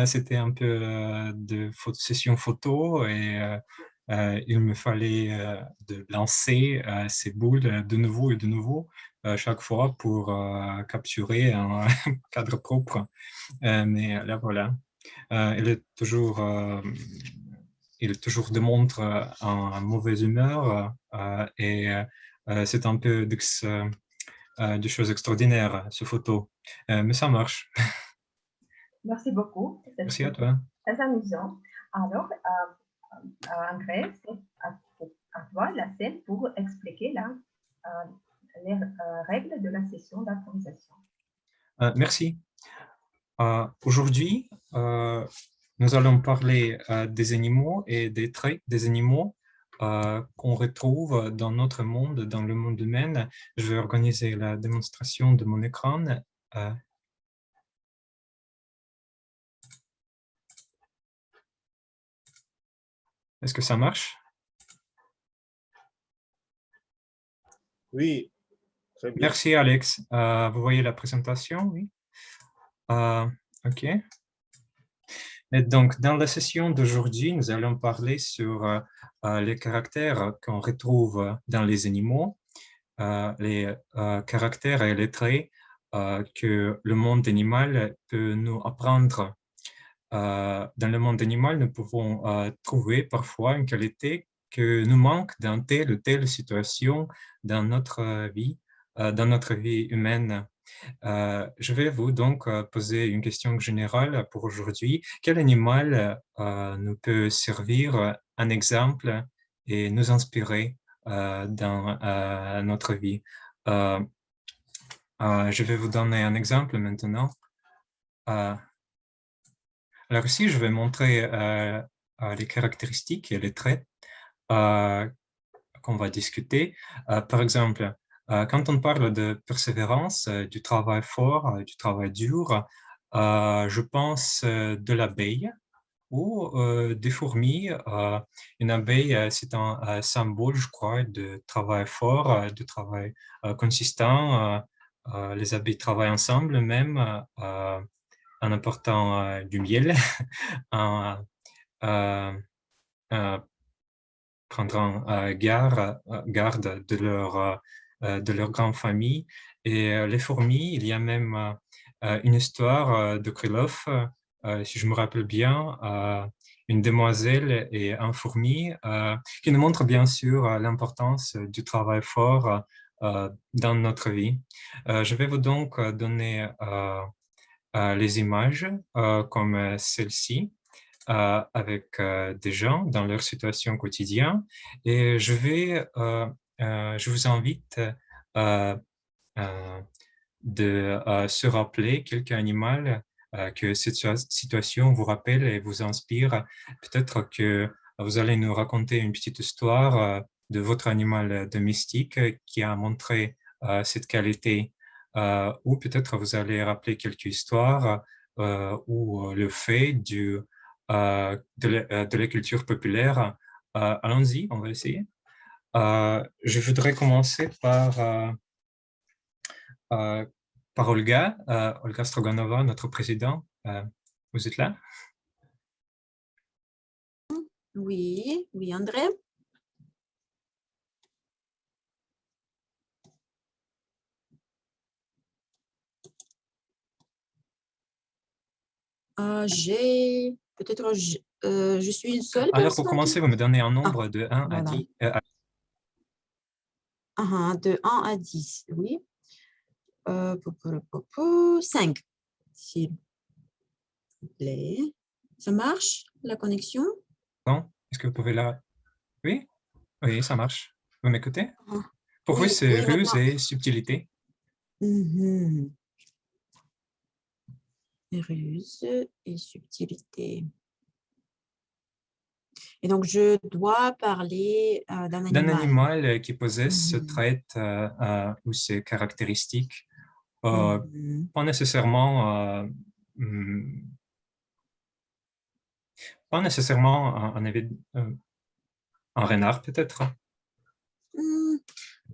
C'était un peu de session photo et il me fallait de lancer ces boules de nouveau et de nouveau chaque fois pour capturer un cadre propre. Mais là voilà. Il toujours démontre un mauvaise humeur et c'est un peu des choses extraordinaires, ce photo. Mais ça marche. Merci beaucoup. Merci à toi. Très amusant. Alors, André, c'est à toi la scène pour expliquer les règles de la session d'improvisation. Merci. Aujourd'hui, nous allons parler des animaux et des traits des animaux qu'on retrouve dans notre monde, dans le monde humain. Je vais organiser la démonstration de mon écran. Est-ce que ça marche? Oui, très bien. Merci, Alex. Vous voyez la présentation? Oui. OK. Et donc, dans la session d'aujourd'hui, nous allons parler sur les caractères qu'on retrouve dans les animaux, les caractères et les traits que le monde animal peut nous apprendre. Dans le monde animal, nous pouvons trouver parfois une qualité que nous manque dans telle ou telle situation dans notre vie humaine. Je vais vous donc poser une question générale pour aujourd'hui. Quel animal nous peut servir un exemple et nous inspirer dans notre vie? Je vais vous donner un exemple maintenant. Alors ici, je vais montrer les caractéristiques et les traits qu'on va discuter. Par exemple, quand on parle de persévérance, du travail fort, du travail dur, je pense de l'abeille ou des fourmis. Une abeille, c'est un symbole, je crois, de travail fort, de travail consistant. Les abeilles travaillent ensemble même en apportant du miel, en prendront garde de leur grande famille. Et les fourmis, il y a même une histoire de Krylov, si je me rappelle bien, une demoiselle et un fourmi, qui nous montre bien sûr l'importance du travail fort dans notre vie. Je vais vous donc donner les images comme celle-ci, avec des gens dans leur situation quotidienne. Et je vous invite de se rappeler quelque animal que cette situation vous rappelle et vous inspire. Peut-être que vous allez nous raconter une petite histoire de votre animal domestique qui a montré cette qualité. Ou peut-être vous allez rappeler quelques histoires ou le fait de la culture populaire. Allons-y, on va essayer. Je voudrais commencer par Olga, Olga Stroganova, notre président. Vous êtes là? Oui, oui, André. J'ai peut-être je suis une seule Alors, personne. pour commencer, vous me donnez un nombre de 1 à 10. De 1 à 10, oui. 5, s'il vous plaît. Ça marche, la connexion? Non? Est-ce que vous pouvez la... Oui? Oui, ça marche. Vous m'écoutez? Ah, Pour vous, oui, c'est oui, ruse maintenant. et subtilité. Mhm. Ruse et subtilité. Et donc, je dois parler d'un D'un animal. animal qui possède ce Mhm. trait ou ces caractéristiques. Mhm. Pas nécessairement, pas nécessairement un renard, peut-être. Hmm,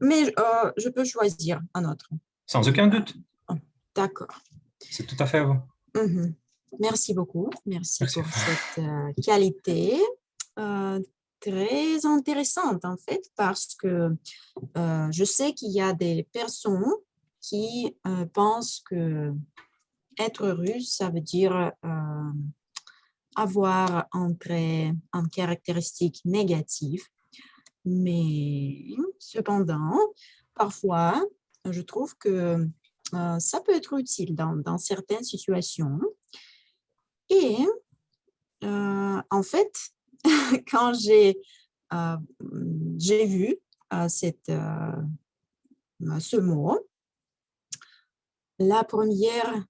mais je peux choisir un autre. Sans aucun doute. Oh, d'accord. C'est tout à fait à vous. Mhm. Merci beaucoup. Merci Merci. pour cette qualité très intéressante, en fait, parce que je sais qu'il y a des personnes qui pensent que être russe, ça veut dire avoir un caractéristique négative. Mais cependant, parfois, je trouve que ça peut être utile dans certaines situations. Et en fait, quand j'ai vu ce mot, la première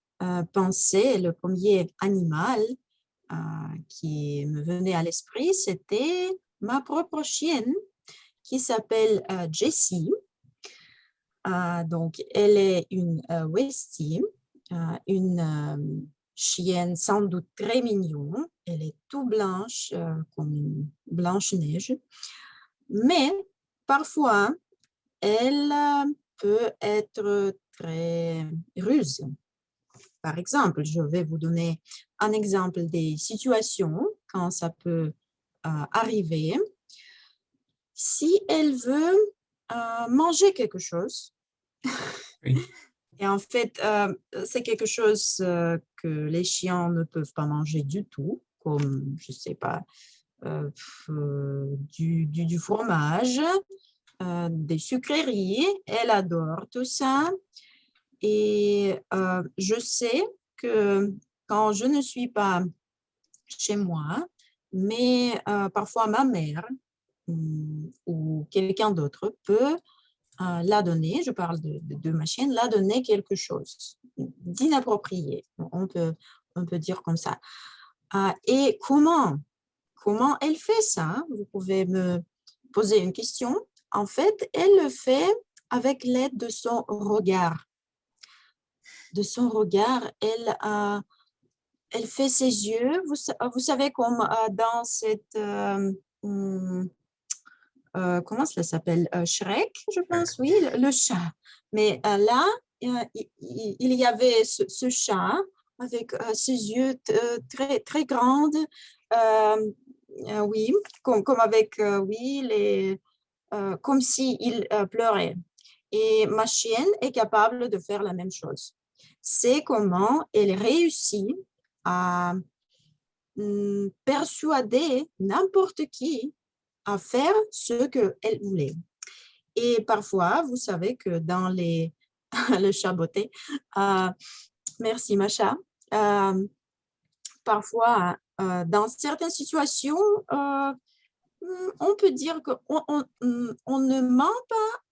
pensée, le premier animal qui me venait à l'esprit, c'était ma propre chienne qui s'appelle Jessie. Donc, elle est une Westie, une chienne sans doute très mignonne. Elle est tout blanche, comme une blanche-neige. Mais parfois, elle peut être très ruse. Par exemple, je vais vous donner un exemple des situations quand ça peut arriver. Si elle veut manger quelque chose, Oui. et en fait, c'est quelque chose que les chiens ne peuvent pas manger du tout, comme, je ne sais pas, du fromage, des sucreries. Elle adore tout ça. Et je sais que quand je ne suis pas chez moi, mais parfois ma mère ou quelqu'un d'autre peut la donner, je parle de ma chienne, la donner quelque chose d'inapproprié, on peut dire comme ça. Et comment elle fait ça? Vous pouvez me poser une question. En fait, elle le fait avec l'aide de son regard. De son regard, elle fait ses yeux. Vous savez comme dans cette... comment cela s'appelle? Shrek, je pense, oui, le chat. Mais là, il y avait ce chat avec ses yeux très, très grands. Oui, comme avec, oui, comme s'il pleurait. Et ma chienne est capable de faire la même chose. C'est comment elle réussit à persuader n'importe qui à faire ce qu'elle voulait. Et parfois, vous savez que dans le chaboté, merci Macha, parfois, dans certaines situations, on peut dire qu'on ne ment pas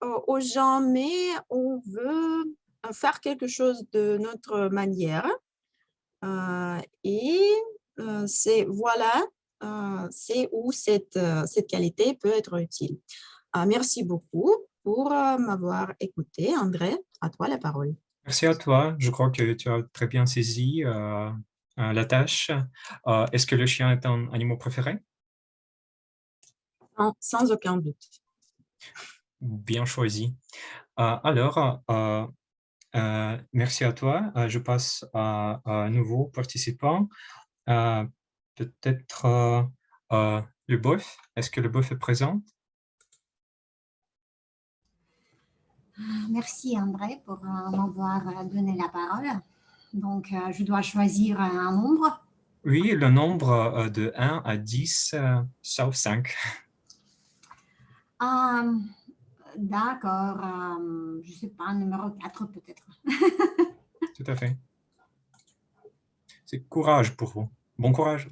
aux gens, mais on veut faire quelque chose de notre manière. Et c'est où cette qualité peut être utile. Merci beaucoup pour m'avoir écouté. André, à toi la parole. Merci à toi. Je crois que tu as très bien saisi la tâche. Est-ce que le chien est un animal préféré? Non, sans aucun doute. Bien choisi. Alors, merci à toi. Je passe à un nouveau participant. Peut-être le bœuf. Est-ce que le bœuf est présent? Merci André pour m'avoir donné la parole. Donc, je dois choisir un nombre. Oui, le nombre de 1 à 10, sauf 5. D'accord, je ne sais pas, numéro 4 peut-être. Tout à fait. C'est courage pour vous. Bon courage.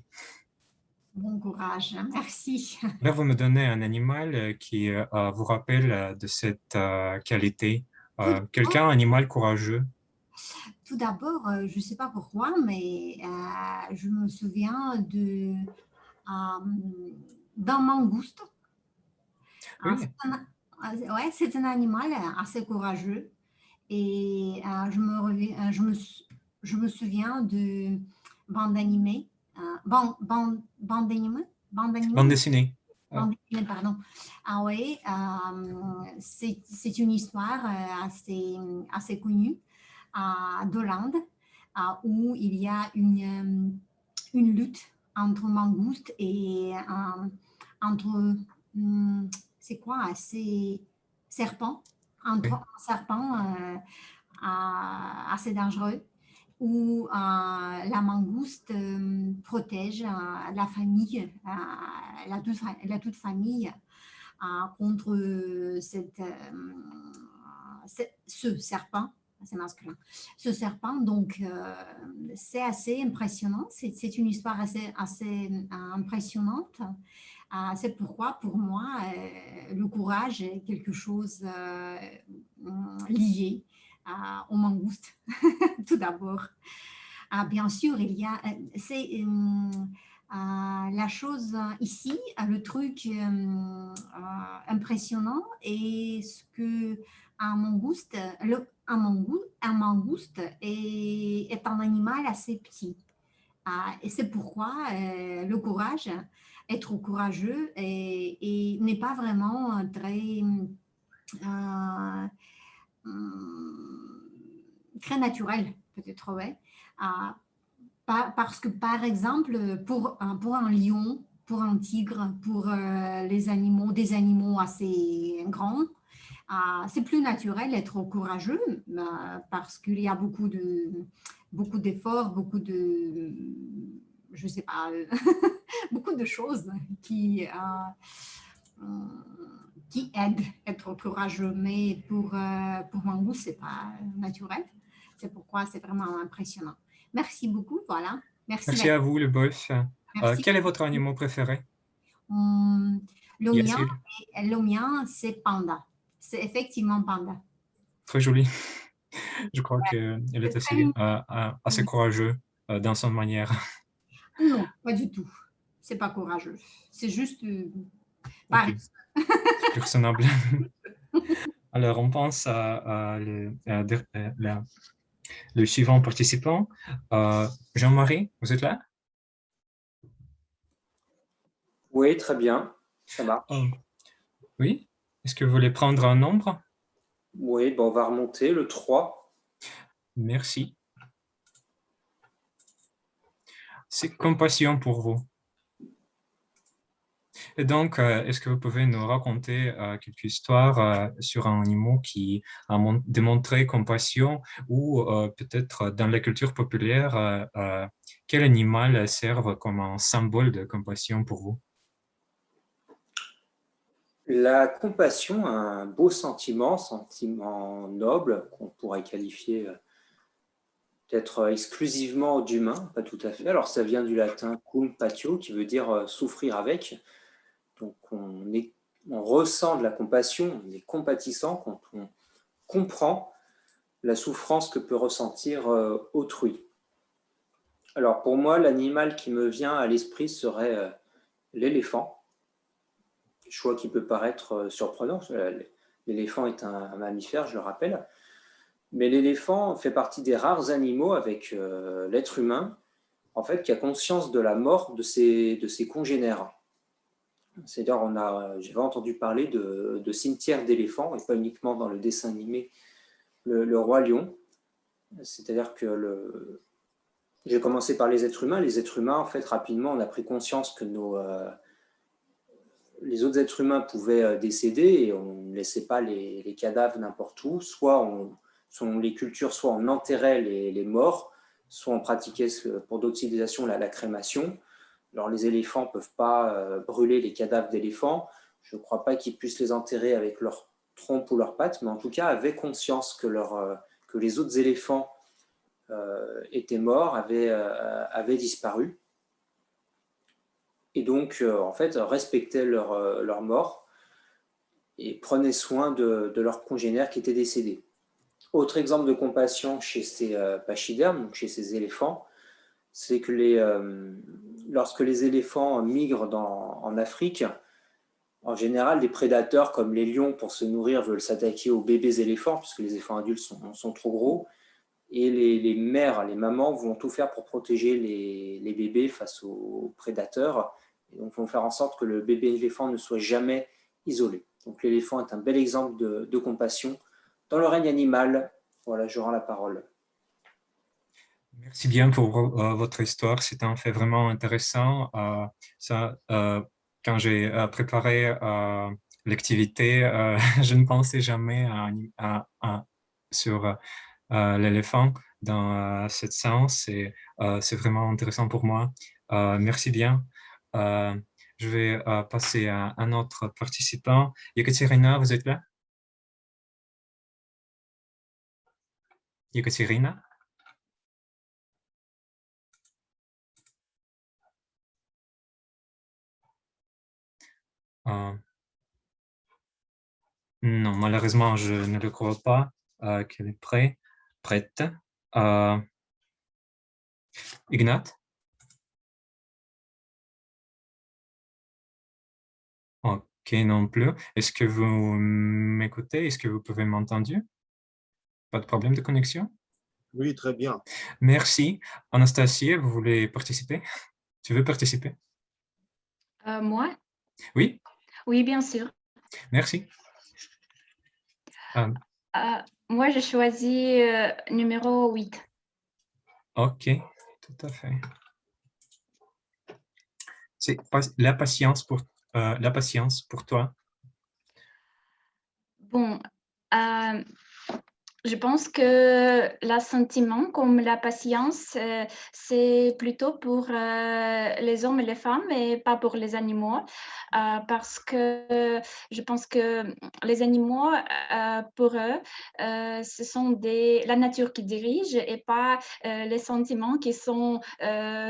Bon courage, merci. Là, vous me donnez un animal qui vous rappelle de cette qualité. Quelqu'un, animal courageux. Tout d'abord, je ne sais pas pourquoi, mais je me souviens d'un mangouste. Oui. C'est un animal assez courageux. Et je me souviens de bande animée, bande dessinée. Bande dessinée. Bande dessinée, pardon. Ah oui, c'est une histoire assez connue d'Hollande où il y a une lutte entre mangoustes et entre, c'est quoi, c'est serpents, entre un serpent assez dangereux où la mangouste protège la famille, la toute famille contre ce serpent. C'est masculin. Ce serpent, donc, c'est assez impressionnant. C'est une histoire assez impressionnante. C'est pourquoi, pour moi, le courage est quelque chose lié aux mangoustes, tout d'abord. Bien sûr, il y a, c'est la chose ici, le truc impressionnant est ce que un mangouste est un animal assez petit. Et c'est pourquoi le courage, être courageux et n'est pas vraiment très naturel, peut-être, ouais. Parce que, par exemple, pour un lion, pour un tigre, pour des animaux assez grands, c'est plus naturel d'être courageux parce qu'il y a beaucoup d'efforts, je sais pas, beaucoup de choses qui aident à être courageux. Mais pour Mangouste, ce n'est pas naturel. C'est pourquoi c'est vraiment impressionnant. Merci beaucoup. Voilà. Merci à vous, le boss. Quel est votre animal préféré? Le mien, c'est Panda. C'est effectivement Panda. Très joli. Je crois qu'elle est assez courageux dans son manière. Non, pas du tout. C'est pas courageux. C'est juste pareil. Plus raisonnable. Alors, on pense le suivant participant. Jean-Marie, vous êtes là? Oui, très bien. Ça marche. Oui? Est-ce que vous voulez prendre un nombre? Oui, bon, on va remonter le 3. Merci. C'est compassion pour vous. Et donc, est-ce que vous pouvez nous raconter quelques histoires sur un animal qui a démontré compassion ou peut-être dans la culture populaire, quel animal sert comme un symbole de compassion pour vous? La compassion, un beau sentiment noble qu'on pourrait qualifier peut-être exclusivement d'humain, pas tout à fait. Alors ça vient du latin cum patio, qui veut dire souffrir avec. Donc on ressent de la compassion, on est compatissant quand on comprend la souffrance que peut ressentir autrui. Alors pour moi, l'animal qui me vient à l'esprit serait l'éléphant. Choix qui peut paraître surprenant. L'éléphant est un mammifère, je le rappelle. Mais l'éléphant fait partie des rares animaux avec l'être humain, en fait, qui a conscience de la mort de ses congénères. C'est-à-dire, j'avais entendu parler de cimetière d'éléphants, et pas uniquement dans le dessin animé Le Roi Lion. C'est-à-dire que j'ai commencé par les êtres humains. Les êtres humains, en fait, rapidement, on a pris conscience que les autres êtres humains pouvaient décéder et on ne laissait pas les cadavres n'importe où. Selon les cultures, soit on enterrait les morts, soit on pratiquait pour d'autres civilisations la crémation. Alors les éléphants ne peuvent pas brûler les cadavres d'éléphants. Je ne crois pas qu'ils puissent les enterrer avec leur trompe ou leurs pattes, mais en tout cas avaient conscience que les autres éléphants étaient morts, avaient disparu. Et donc, en fait, respectaient leur mort et prenaient soin de leurs congénères qui étaient décédés. Autre exemple de compassion chez ces pachydermes, donc chez ces éléphants, c'est que lorsque les éléphants migrent en Afrique, en général, les prédateurs comme les lions, pour se nourrir, veulent s'attaquer aux bébés éléphants, puisque les éléphants adultes sont trop gros. Et les mères, les mamans, vont tout faire pour protéger les bébés face aux prédateurs. Et donc, vont faire en sorte que le bébé éléphant ne soit jamais isolé. Donc, l'éléphant est un bel exemple de compassion dans le règne animal. Voilà, je rends la parole. Merci bien pour votre histoire. C'est un fait vraiment intéressant. Quand j'ai préparé l'activité, je ne pensais jamais sur l'éléphant dans ce sens. Et c'est vraiment intéressant pour moi. Merci bien. Je vais passer à un autre participant. Yekaterina, vous êtes là? Yekaterina? Non, malheureusement, je ne le crois pas qu'elle est prête. Ignat? Ok, non plus. Est-ce que vous m'écoutez? Est-ce que vous pouvez m'entendre? Pas de problème de connexion? Oui, très bien. Merci. Anastasie, vous voulez participer? Tu veux participer? Moi? Oui? Oui, bien sûr. Merci. Moi, je choisis numéro 8. Ok, tout à fait. C'est la patience pour toi. Bon, je pense que l'assentiment comme la patience, c'est plutôt pour les hommes et les femmes et pas pour les animaux. Parce que je pense que les animaux, pour eux, ce sont la nature qui dirige et pas les sentiments qui sont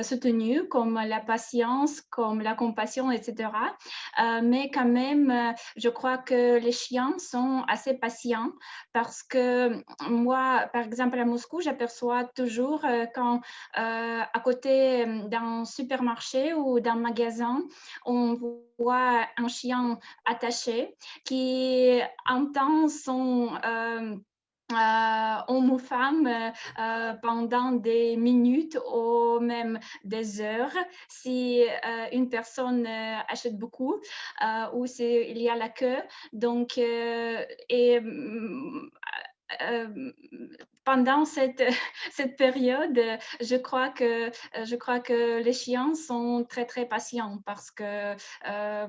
soutenus comme la patience, comme la compassion, etc. Mais quand même, je crois que les chiens sont assez patients parce que moi, par exemple, à Moscou, j'aperçois toujours quand à côté d'un supermarché ou d'un magasin, on voit un chien attaché qui entend son homme ou femme pendant des minutes ou même des heures si une personne achète beaucoup ou s'il y a la queue. Donc, pendant cette période, je crois que les chiens sont très, très patients parce que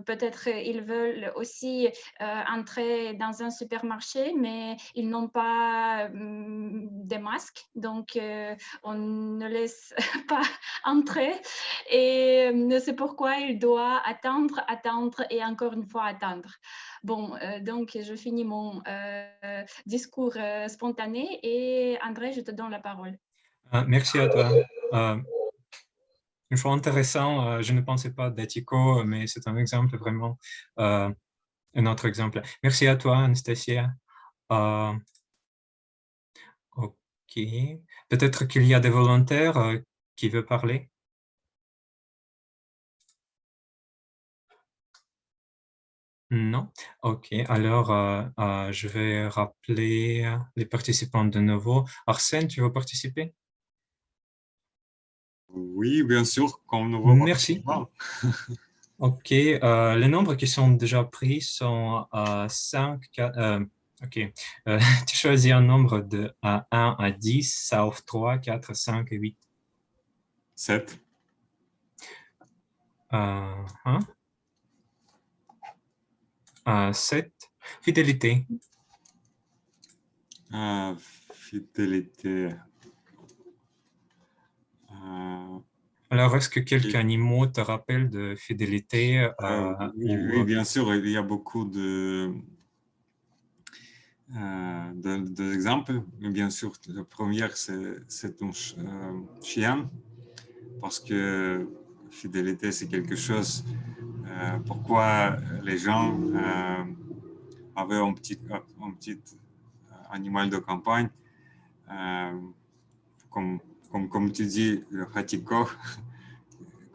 peut-être ils veulent aussi entrer dans un supermarché, mais ils n'ont pas de masque, donc on ne laisse pas entrer. Et c'est pourquoi ils doivent attendre et encore une fois attendre. Bon, donc je finis mon discours spontané et André, je te donne la parole. Merci à toi. Une fois intéressant, je ne pensais pas d'Etico, mais c'est un exemple vraiment, un autre exemple. Merci à toi, Anastasia. Ok. Peut-être qu'il y a des volontaires qui veulent parler. Non? Ok, alors je vais rappeler les participants de nouveau. Arsène, tu veux participer? Oui, bien sûr, comme nouveau Merci. participant. Ok, les nombres qui sont déjà pris sont 5, 4, ok, tu choisis un nombre de 1 à 10, sauf 3, 4, 5 et 8. 7. 7. Fidélité. Fidélité. Alors, est-ce que quelques animaux te rappellent de fidélité? Oui, bien sûr, il y a beaucoup deux exemples. Mais bien sûr, le premier, c'est un chien, parce que fidélité, c'est quelque chose. Pourquoi les gens avaient un petit animal de campagne, comme tu dis, le Hatiko,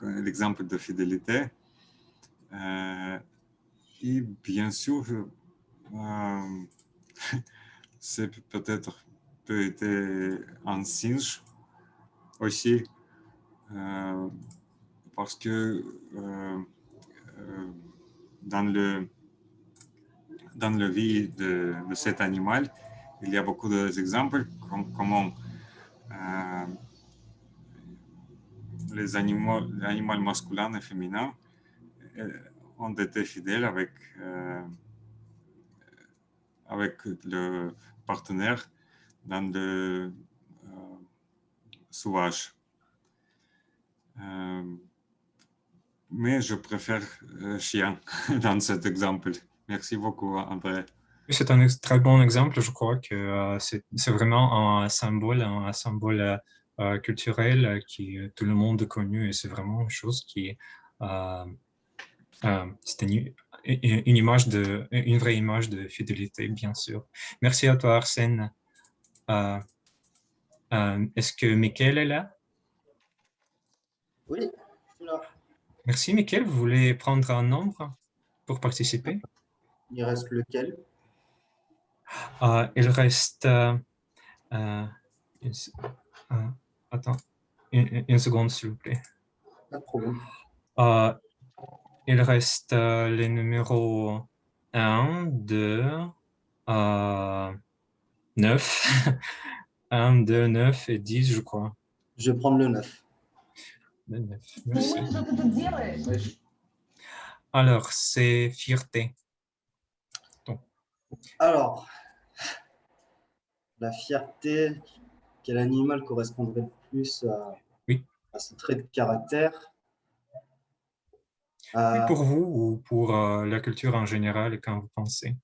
l'exemple de fidélité. Et bien sûr, c'est peut-être peut être un singe aussi, parce que dans la vie de cet animal, il y a beaucoup d'exemples comment les animaux masculins et féminins ont été fidèles avec le partenaire dans le sauvage. Mais je préfère chien dans cet exemple. Merci beaucoup, André. C'est un très bon exemple. Je crois que c'est vraiment un symbole culturel qui tout le monde a connu, et c'est vraiment une chose qui c'est une vraie image de fidélité, bien sûr. Merci à toi, Arsène. Est-ce que Mickaël est là? Oui, je suis là. Merci, Mickaël. Vous voulez prendre un nombre pour participer? Il reste lequel? Il reste... attends, une seconde, s'il vous plaît. Pas de problème. Il reste les numéros 1, 2, 9. 1, 2, 9 et 10, je crois. Je vais prendre le 9. Le 9, merci. Alors, c'est fierté. Donc. Alors, la fierté, quel animal correspondrait le plus à ce trait de caractère? Pour vous ou pour la culture en général, quand vous pensez?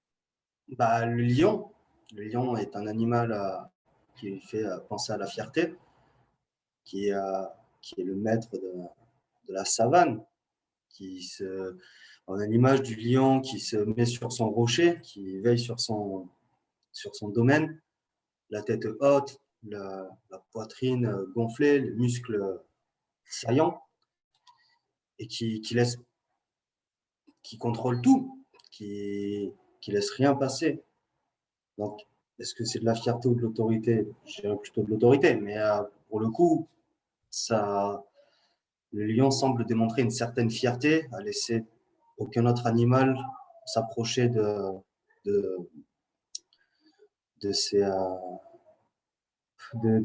Le lion. Le lion est un animal qui fait penser à la fierté, qui est le maître de la savane, en image du lion qui se met sur son rocher, qui veille sur son domaine, la tête haute, la poitrine gonflée, les muscles saillants, et qui contrôle tout, qui laisse rien passer. Donc, est-ce que c'est de la fierté ou de l'autorité? Je dirais plutôt de l'autorité, mais pour le coup, le lion semble démontrer une certaine fierté à laisser aucun autre animal s'approcher de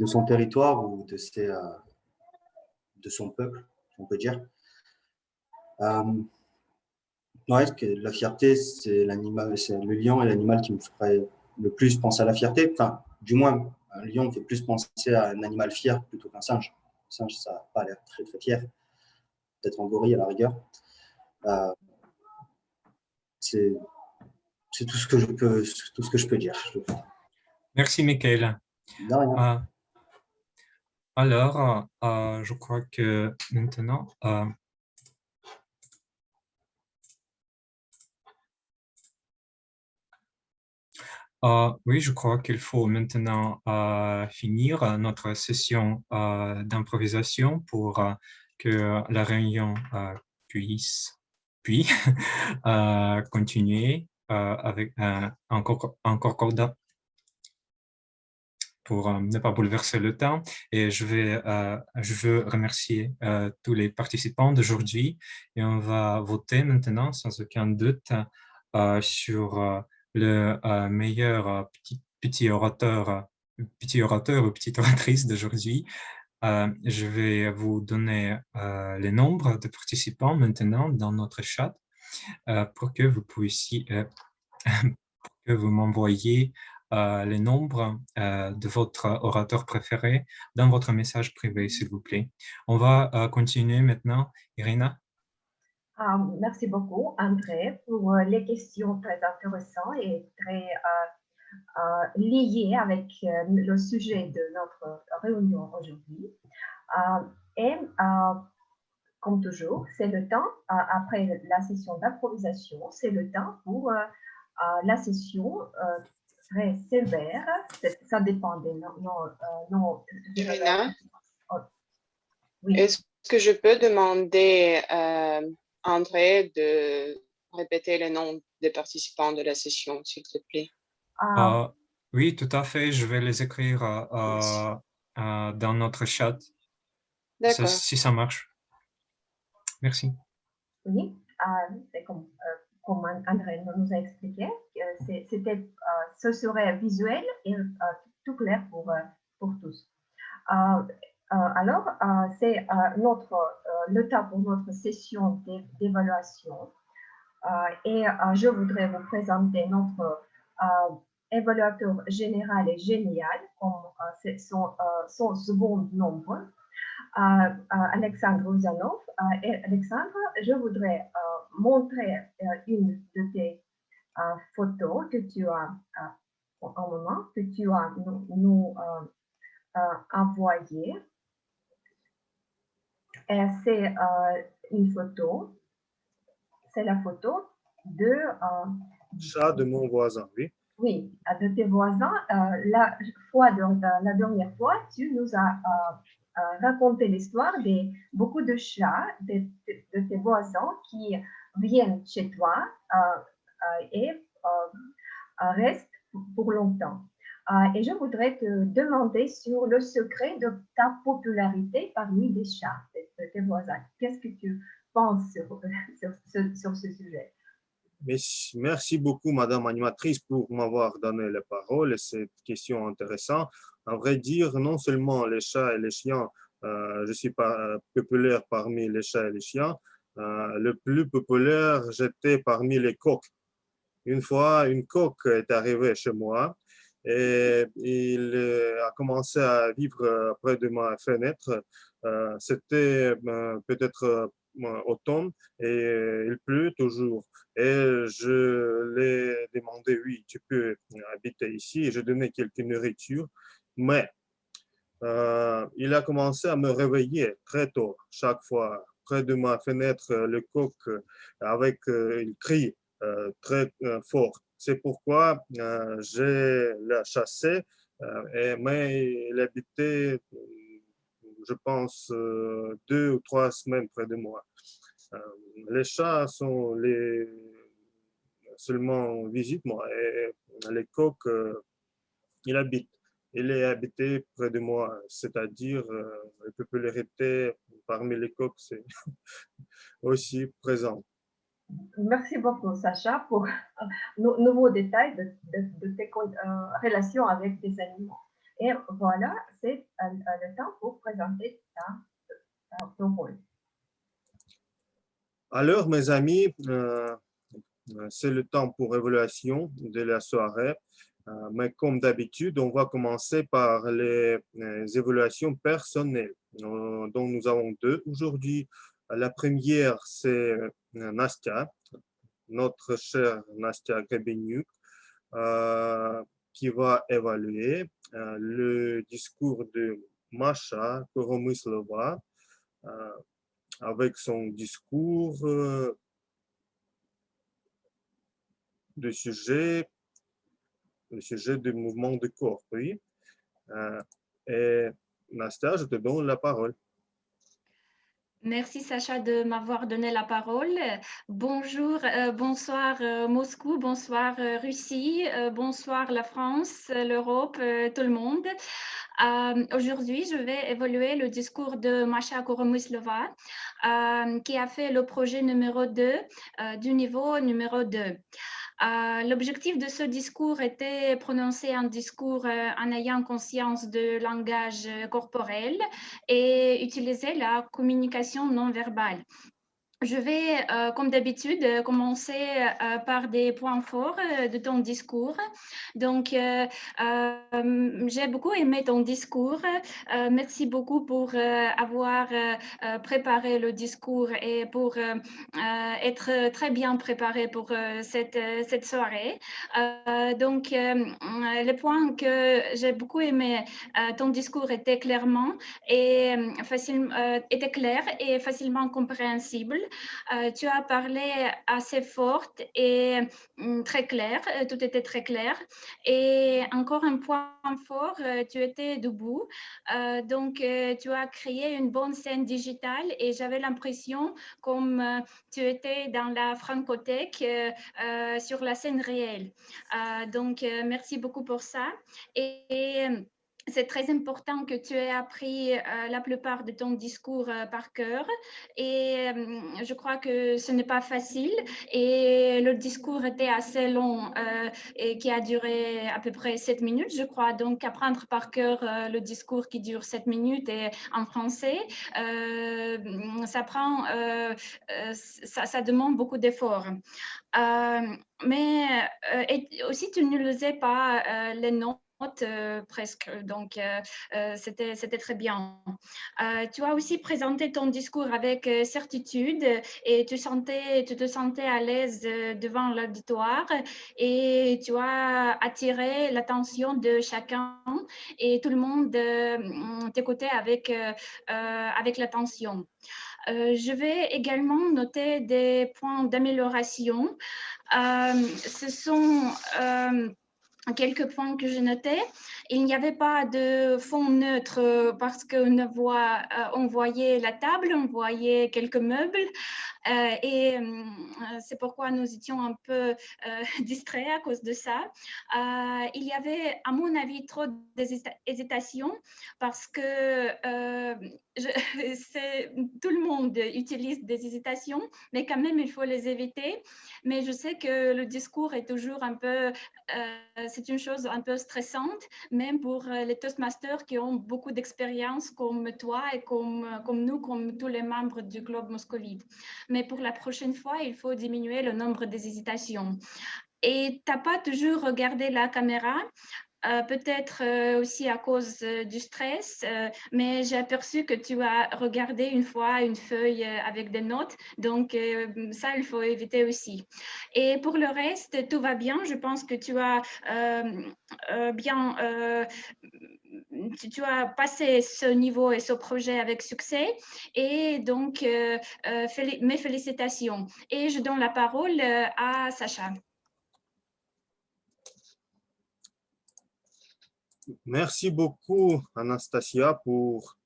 son territoire ou de son peuple, on peut dire. La fierté, c'est le lion est l'animal qui me ferait le plus penser à la fierté. Enfin, du moins, un lion me fait plus penser à un animal fier plutôt qu'un singe. Un singe, ça n'a pas l'air très très fier. Peut-être un gorille à la rigueur. C'est tout ce que je peux dire. Merci, Mickaël. De rien. Alors, je crois que maintenant... oui, je crois qu'il faut maintenant finir notre session d'improvisation pour que la réunion puisse continuer avec un concordat pour ne pas bouleverser le temps. Et je veux remercier tous les participants d'aujourd'hui, et on va voter maintenant sans aucun doute sur le meilleur petit orateur ou petite oratrice d'aujourd'hui. Je vais vous donner les nombres de participants maintenant dans notre chat pour que vous puissiez que vous m'envoyiez les nombres de votre orateur préféré dans votre message privé, s'il vous plaît. On va continuer maintenant. Irina? Merci beaucoup, André, pour les questions très intéressantes et très lié avec le sujet de notre réunion aujourd'hui. Et comme toujours, c'est le temps, après la session d'improvisation, c'est le temps pour la session très sévère. Ça dépend de nos Irina, oui. est-ce que je peux demander à André de répéter les noms des participants de la session, s'il te plaît? Oui, tout à fait. Je vais les écrire dans notre chat, D'accord. si ça marche. Merci. Oui, c'est comme André nous a expliqué, ce serait visuel et tout clair pour tous. Alors, c'est le temps pour notre session d'évaluation. Et je voudrais vous présenter notre évaluateur général et génial, comme son second nombre, Alexandre Rouzanov. Et Alexandre, je voudrais montrer une de tes photos que tu as un moment, que tu as nous envoyée. Et c'est une photo, c'est la photo de chat de mon voisin, oui. Oui, de tes voisins. La dernière fois, tu nous as raconté l'histoire de beaucoup de chats de tes voisins qui viennent chez toi et restent pour longtemps. Et je voudrais te demander sur le secret de ta popularité parmi les chats de tes voisins. Qu'est-ce que tu penses sur ce sujet? Merci beaucoup, Madame animatrice, pour m'avoir donné la parole et cette question intéressante. À vrai dire, non seulement les chats et les chiens, je suis pas populaire parmi les chats et les chiens, le plus populaire, j'étais parmi les coqs. Une fois, une coq est arrivée chez moi et il a commencé à vivre près de ma fenêtre. C'était peut-être automne et il pleut toujours. Et je l'ai demandé, oui, tu peux habiter ici, et je donnais quelques nourritures, mais il a commencé à me réveiller très tôt, chaque fois, près de ma fenêtre, le coq avec il crie très fort. C'est pourquoi j'ai la chassé, mais il habitait, je pense, 2 ou 3 semaines près de moi. Les chats sont seulement visitent moi et les coqs, il est habité près de moi, c'est-à-dire la popularité parmi les coqs, c'est aussi présent. Merci beaucoup, Sacha, pour nouveaux détails de tes relations avec des animaux. Et voilà, c'est le temps pour présenter ton rôle. Alors, mes amis, c'est le temps pour évaluation de la soirée. Mais comme d'habitude, on va commencer par les évaluations personnelles, dont nous avons deux aujourd'hui. La première, c'est Nastia, notre chère Nastia Grebenyuk, qui va évaluer le discours de Masha Koromyslova avec son discours le sujet du mouvement de corps. Oui. Et Nastia, je te donne la parole. Merci Sacha de m'avoir donné la parole. Bonjour, bonsoir Moscou, bonsoir Russie, bonsoir la France, l'Europe, tout le monde. Aujourd'hui, je vais évaluer le discours de Masha Koromyslova qui a fait le projet numéro 2 du niveau numéro 2. L'objectif de ce discours était prononcer un discours en ayant conscience de langage corporel et utiliser la communication non verbale. je vais, comme d'habitude, commencer par des points forts de ton discours. Donc, j'ai beaucoup aimé ton discours. Merci beaucoup pour avoir préparé le discours et pour être très bien préparé pour cette soirée. Donc, les points que j'ai beaucoup aimé, ton discours était clairement et était clair et facilement compréhensible. Tu as parlé assez forte et très clair, tout était très clair. Et encore un point fort, tu étais debout. Donc, tu as créé une bonne scène digitale et j'avais l'impression comme tu étais dans la Francothèque sur la scène réelle. Donc, merci beaucoup pour ça. Et c'est très important que tu aies appris la plupart de ton discours par cœur et je crois que ce n'est pas facile et le discours était assez long et qui a duré à peu près 7 minutes, je crois. Donc, apprendre par cœur le discours qui dure 7 minutes et en français, ça demande beaucoup d'efforts. Mais aussi, tu ne lisais pas les notes presque, donc c'était très bien. Tu as aussi présenté ton discours avec certitude et tu te sentais à l'aise devant l'auditoire et tu as attiré l'attention de chacun et tout le monde t'écoutait avec l'attention. Je vais également noter des points d'amélioration. Ce sont quelques points que j'ai notés. Il n'y avait pas de fond neutre parce qu'on voyait la table, on voyait quelques meubles et c'est pourquoi nous étions un peu distraits à cause de ça. Il y avait, à mon avis, trop d'hésitation parce que tout le monde utilise des hésitations, mais quand même, il faut les éviter. Mais je sais que le discours est toujours un peu, c'est une chose un peu stressante, même pour les Toastmasters qui ont beaucoup d'expérience comme toi et comme nous, comme tous les membres du Globe Moscovite. Mais pour la prochaine fois, il faut diminuer le nombre des hésitations. Et tu n'as pas toujours regardé la caméra, peut-être aussi à cause du stress, mais j'ai aperçu que tu as regardé une fois une feuille avec des notes, donc ça, il faut éviter aussi. Et pour le reste, tout va bien. Je pense que tu as tu as passé ce niveau et ce projet avec succès et donc mes félicitations. Et je donne la parole à Sacha. Merci beaucoup, Anastasia, pour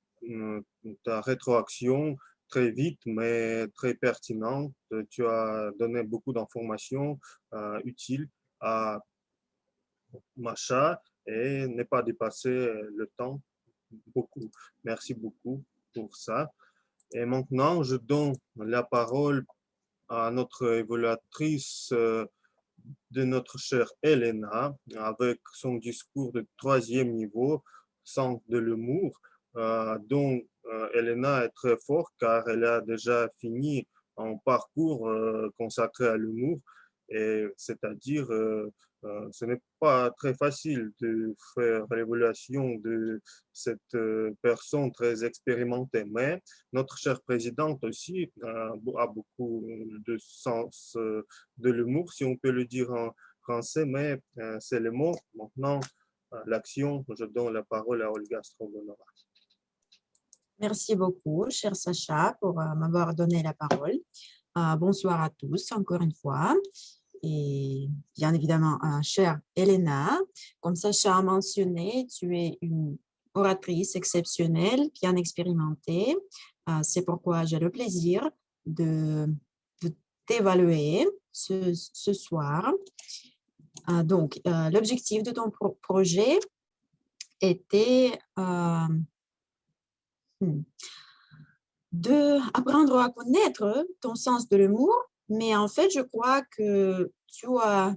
ta rétroaction très vite, mais très pertinente. Tu as donné beaucoup d'informations utiles à Masha et n'est pas dépassé le temps beaucoup. Merci beaucoup pour ça. Et maintenant, je donne la parole à notre évaluatrice de notre chère Elena avec son discours de 3e niveau, Centre de l'humour, dont Elena est très forte car elle a déjà fini un parcours consacré à l'humour, et c'est-à-dire ce n'est pas très facile de faire l'évaluation de cette personne très expérimentée, mais notre chère présidente aussi a beaucoup de sens de l'humour, si on peut le dire en français, mais c'est le mot. Maintenant, l'action, je donne la parole à Olga Strogonova. Merci beaucoup, cher Sacha, pour m'avoir donné la parole. Bonsoir à tous, encore une fois. Et bien évidemment, chère Elena, comme Sacha a mentionné, tu es une oratrice exceptionnelle, bien expérimentée. C'est pourquoi j'ai le plaisir de t'évaluer ce soir. Donc, l'objectif de ton projet était d'apprendre à connaître ton sens de l'humour, mais en fait, je crois que tu as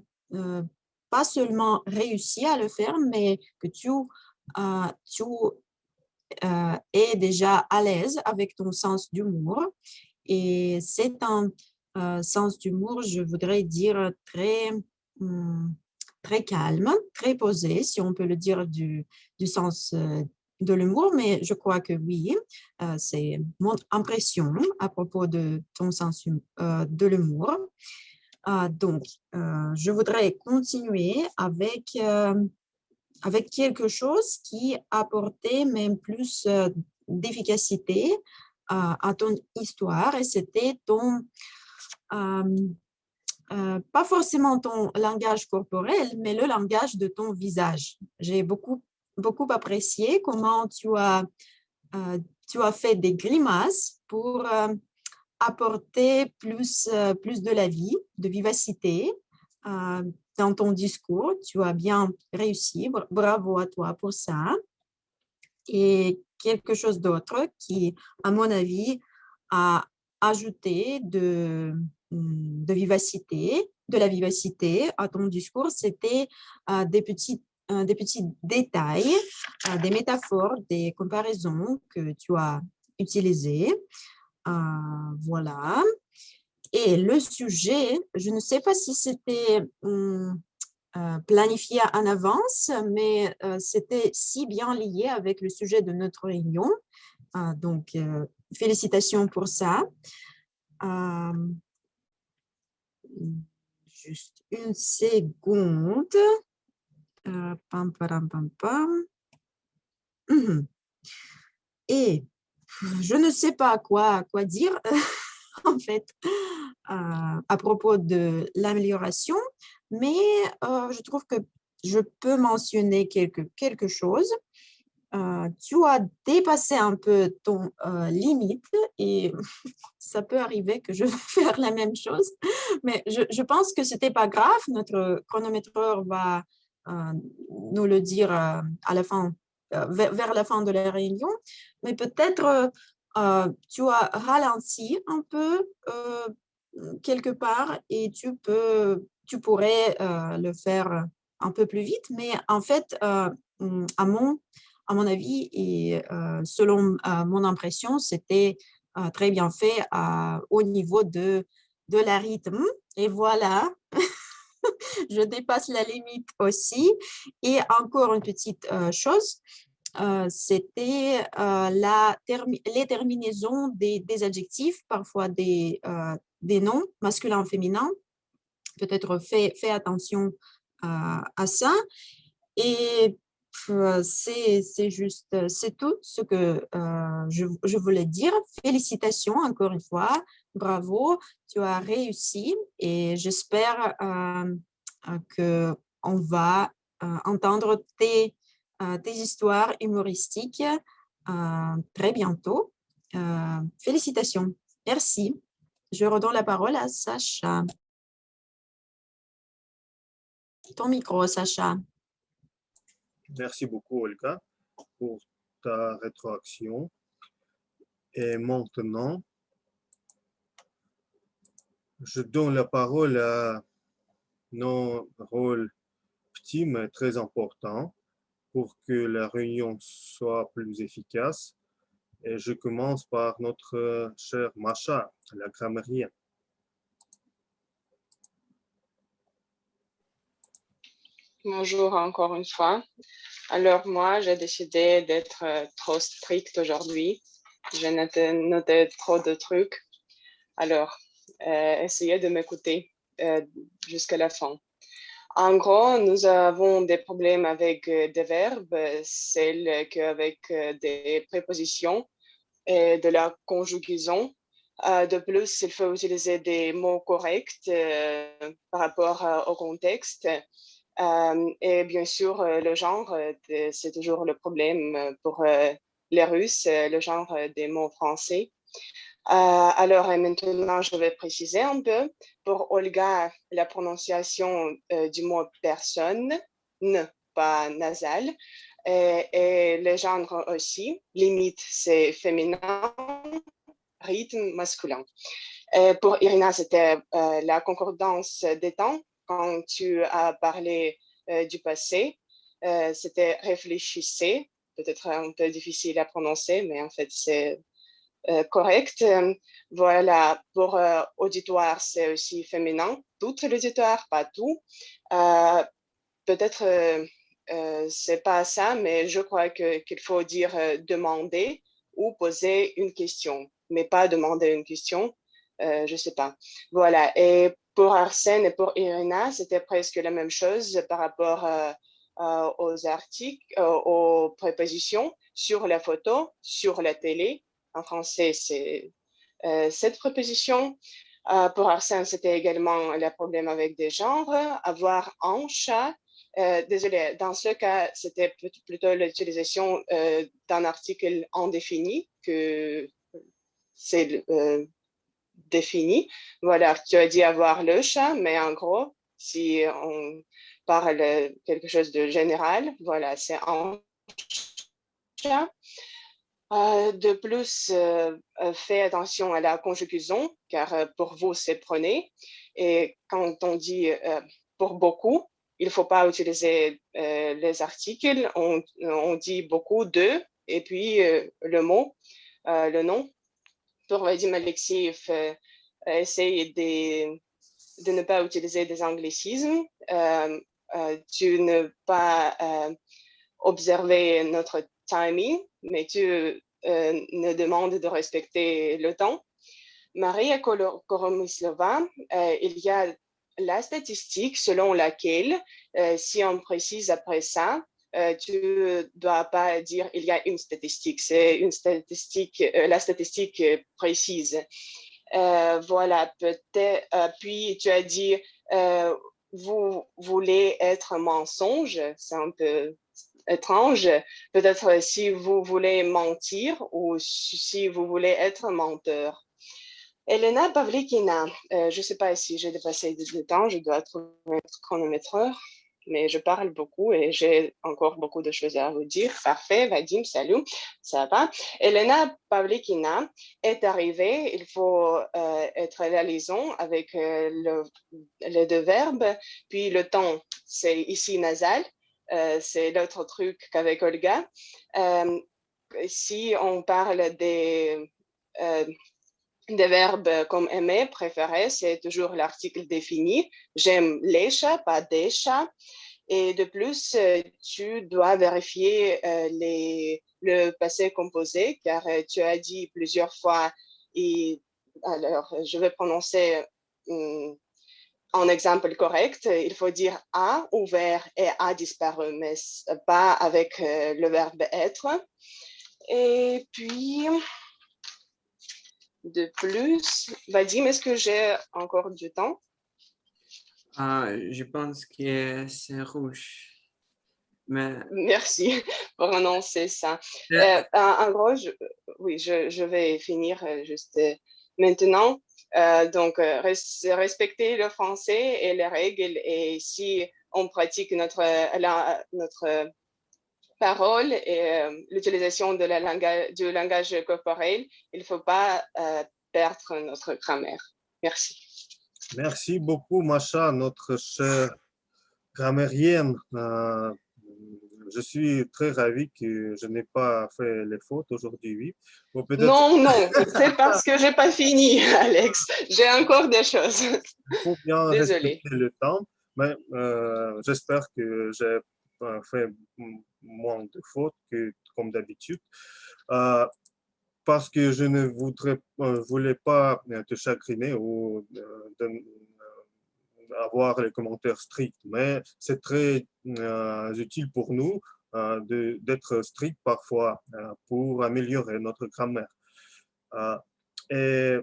pas seulement réussi à le faire, mais que tu es déjà à l'aise avec ton sens d'humour. Et c'est un sens d'humour, je voudrais dire, très calme, très posé, si on peut le dire du sens de l'humour, mais je crois que oui, c'est mon impression à propos de ton sens de l'humour. Donc, je voudrais continuer avec quelque chose qui apportait même plus d'efficacité à ton histoire, et c'était ton, pas forcément ton langage corporel, mais le langage de ton visage. J'ai beaucoup apprécié comment tu as fait des grimaces pour apporter plus de la vie, de vivacité dans ton discours. Tu as bien réussi. Bravo à toi pour ça. Et quelque chose d'autre qui, à mon avis, a ajouté de la vivacité à ton discours, c'était des petits détails, des métaphores, des comparaisons que tu as utilisées. Voilà. Et le sujet, je ne sais pas si c'était planifié en avance, mais c'était si bien lié avec le sujet de notre réunion. Donc, félicitations pour ça. Juste une seconde. Pam, pam, pam, pam. Et je ne sais pas quoi dire, en fait, à propos de l'amélioration, mais je trouve que je peux mentionner quelque chose. Tu as dépassé un peu ton limite et ça peut arriver que je vais faire la même chose, mais je pense que ce n'était pas grave. Notre chronométreur va nous le dire à la fin, vers la fin de la réunion, mais peut-être tu as ralenti un peu quelque part et tu pourrais le faire un peu plus vite, mais en fait, à mon avis et selon mon impression, c'était très bien fait au niveau de la rythme. Et voilà, je dépasse la limite aussi. Et encore une petite chose, c'était les terminaisons des adjectifs, parfois des noms masculins, féminins. Peut-être fais attention à ça. Et c'est tout ce que je voulais dire. Félicitations encore une fois, bravo, tu as réussi et j'espère qu'on va entendre tes histoires humoristiques très bientôt. Félicitations, merci. Je redonne la parole à Sacha. Ton micro, Sacha. Merci beaucoup, Olga, pour ta rétroaction. Et maintenant, je donne la parole à nos rôles petits mais très importants pour que la réunion soit plus efficace. Et je commence par notre chère Masha, la grammairienne. Bonjour encore une fois. Alors moi, j'ai décidé d'être trop stricte aujourd'hui. J'ai noté trop de trucs. Alors, essayez de m'écouter jusqu'à la fin. En gros, nous avons des problèmes avec des verbes, celles qu'avec des prépositions et de la conjugaison. De plus, il faut utiliser des mots corrects par rapport au contexte. Et bien sûr, le genre, c'est toujours le problème pour les Russes, le genre des mots français. Alors maintenant, je vais préciser un peu. Pour Olga, la prononciation du mot personne, pas nasal, et le genre aussi. Limite, c'est féminin, rythme masculin. Pour Irina, c'était la concordance des temps. Quand tu as parlé du passé, c'était réfléchissez, peut-être un peu difficile à prononcer, mais en fait, c'est correct. Voilà, pour auditoire, c'est aussi féminin. Tout l'auditoire, pas tout. Peut-être c'est pas ça, mais je crois qu'il faut dire demander ou poser une question, mais pas demander une question. Je sais pas. Voilà. Et pour Arsène et pour Irina, c'était presque la même chose par rapport aux articles, aux prépositions sur la photo, sur la télé. En français, c'est cette préposition. Pour Arsène, c'était également le problème avec des genres, avoir un chat. Désolé, dans ce cas, c'était plutôt l'utilisation d'un article indéfini que c'est défini. Voilà, tu as dit avoir le chat, mais en gros, si on parle quelque chose de général, voilà, c'est un chat. De plus, fais attention à la conjugaison, car pour vous, c'est prenez. Et quand on dit pour beaucoup, il ne faut pas utiliser les articles. On dit beaucoup de, et puis le mot, le nom. Pour Vadim Alexeev, essaye de ne pas utiliser des anglicismes. Tu ne pas observer notre timing, mais tu nous demandes de respecter le temps. Maria Koromislova, il y a la statistique selon laquelle, si on précise après ça, tu ne dois pas dire il y a une statistique, c'est une statistique, la statistique précise. Voilà, peut-être, puis tu as dit, vous voulez être mensonge, c'est un peu étrange. Peut-être si vous voulez mentir ou si vous voulez être menteur. Elena Pavlikina, je ne sais pas si j'ai dépassé le temps, je dois trouver un chronométreur, mais je parle beaucoup et j'ai encore beaucoup de choses à vous dire. Parfait, Vadim, salut, ça va. Elena Pavlikina est arrivée, il faut être à la liaison avec les deux verbes, puis le temps, c'est ici nasal. C'est l'autre truc qu'avec Olga. Si on parle des verbes comme aimer, préférer, c'est toujours l'article défini. J'aime les chats, pas des chats. Et de plus, tu dois vérifier le passé composé, car tu as dit plusieurs fois, alors je vais prononcer un exemple correct, il faut dire a ouvert et a disparu, mais pas avec le verbe être. Et puis, de plus, Vadim, est-ce que j'ai encore du temps? Je pense que c'est rouge. Mais... Merci pour annoncer ça. En gros, oui, je vais finir juste maintenant. Donc, respecter le français et les règles. Et si on pratique notre parole et l'utilisation de du langage corporel, il ne faut pas perdre notre grammaire. Merci. Merci beaucoup, Masha, notre chère grammairienne. Je suis très ravi que je n'ai pas fait les fautes aujourd'hui. Non, c'est parce que je n'ai pas fini, Alex. J'ai encore des choses. Il faut bien respecter le temps, mais j'espère que j'ai fait moins de fautes que comme d'habitude. Parce que je ne voulais pas te chagriner ou avoir les commentaires stricts, mais c'est très utile pour nous d'être strict parfois pour améliorer notre grammaire. Et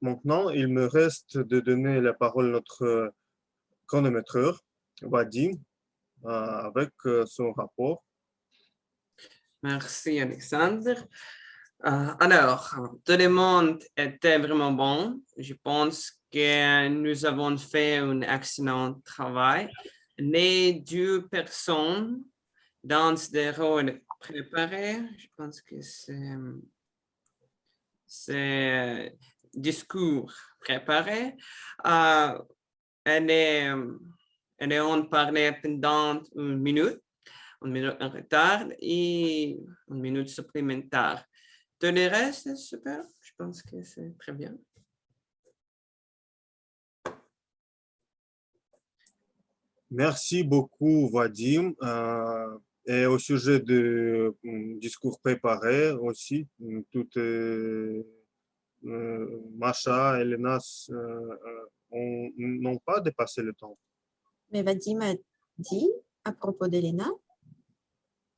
maintenant, il me reste de donner la parole à notre chronométreur, Vadim, avec son rapport. Merci, Alexandre. Alors, tout le monde était vraiment bon. Je pense que nous avons fait un excellent travail. Les deux personnes dans des rôles préparés, je pense que c'est discours préparé. Elles ont parlé pendant une minute en retard et une minute supplémentaire. Tous les restes, c'est super. Je pense que c'est très bien. Merci beaucoup, Vadim. Et au sujet du discours préparé aussi, toutes Masha, Elena n'ont pas dépassé le temps. Mais Vadim a dit à propos d'Elena.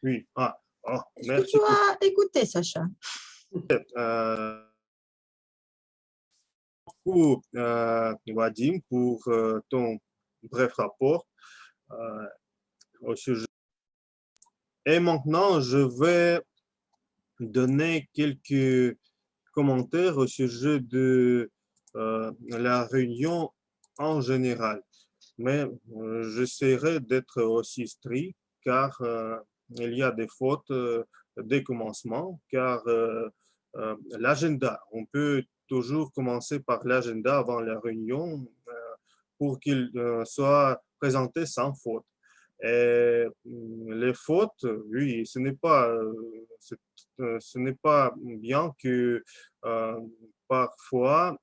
Oui, Est-ce que merci tu as écouté, Sacha? Beaucoup, Vadim, pour ton bref rapport au sujet. Et maintenant, je vais donner quelques commentaires au sujet de la réunion en général. Mais j'essaierai d'être aussi strict car il y a des fautes dès commencement, car l'agenda, on peut toujours commencer par l'agenda avant la réunion pour qu'il soit présenté sans faute. Et les fautes, oui, ce n'est pas bien que parfois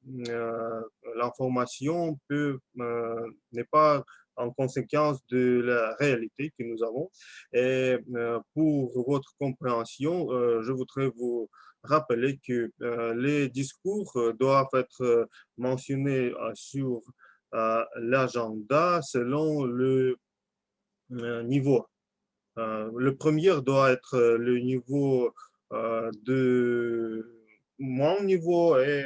l'information n'est pas en conséquence de la réalité que nous avons. Et pour votre compréhension, je voudrais vous rappeler que les discours doivent être mentionnés sur l'agenda selon le niveau. Le premier doit être le niveau de mon niveau et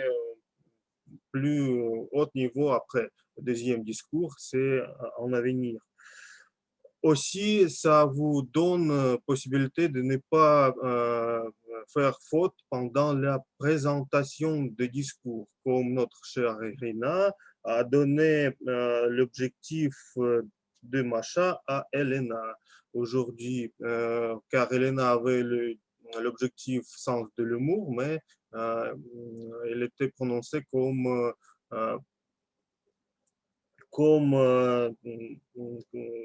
plus haut niveau après. Le deuxième discours, c'est en avenir. Aussi, ça vous donne possibilité de ne pas faire faute pendant la présentation de discours, comme notre chère Irina a donné l'objectif de Masha à Elena aujourd'hui, car Elena avait l'objectif sens de l'humour, mais elle était prononcée comme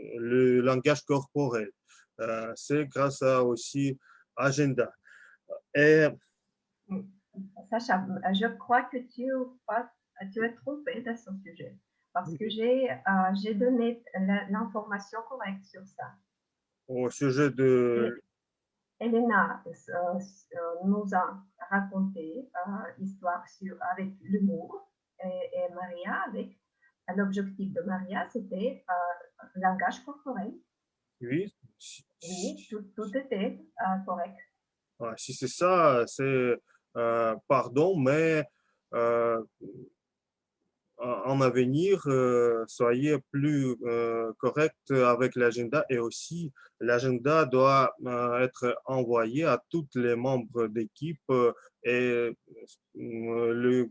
le langage corporel. C'est grâce à aussi agenda. Et Sacha, je crois que tu es trompé dans ce sujet parce que j'ai donné l'information correcte sur ça. Au sujet de... Elena nous a raconté l'histoire avec l'humour et Maria avec l'objectif de Maria, c'était langage corporel. Oui. Oui, tout était correct. Si c'est ça, c'est pardon, mais en avenir, soyez plus correct avec l'agenda et aussi l'agenda doit être envoyé à tous les membres d'équipe et le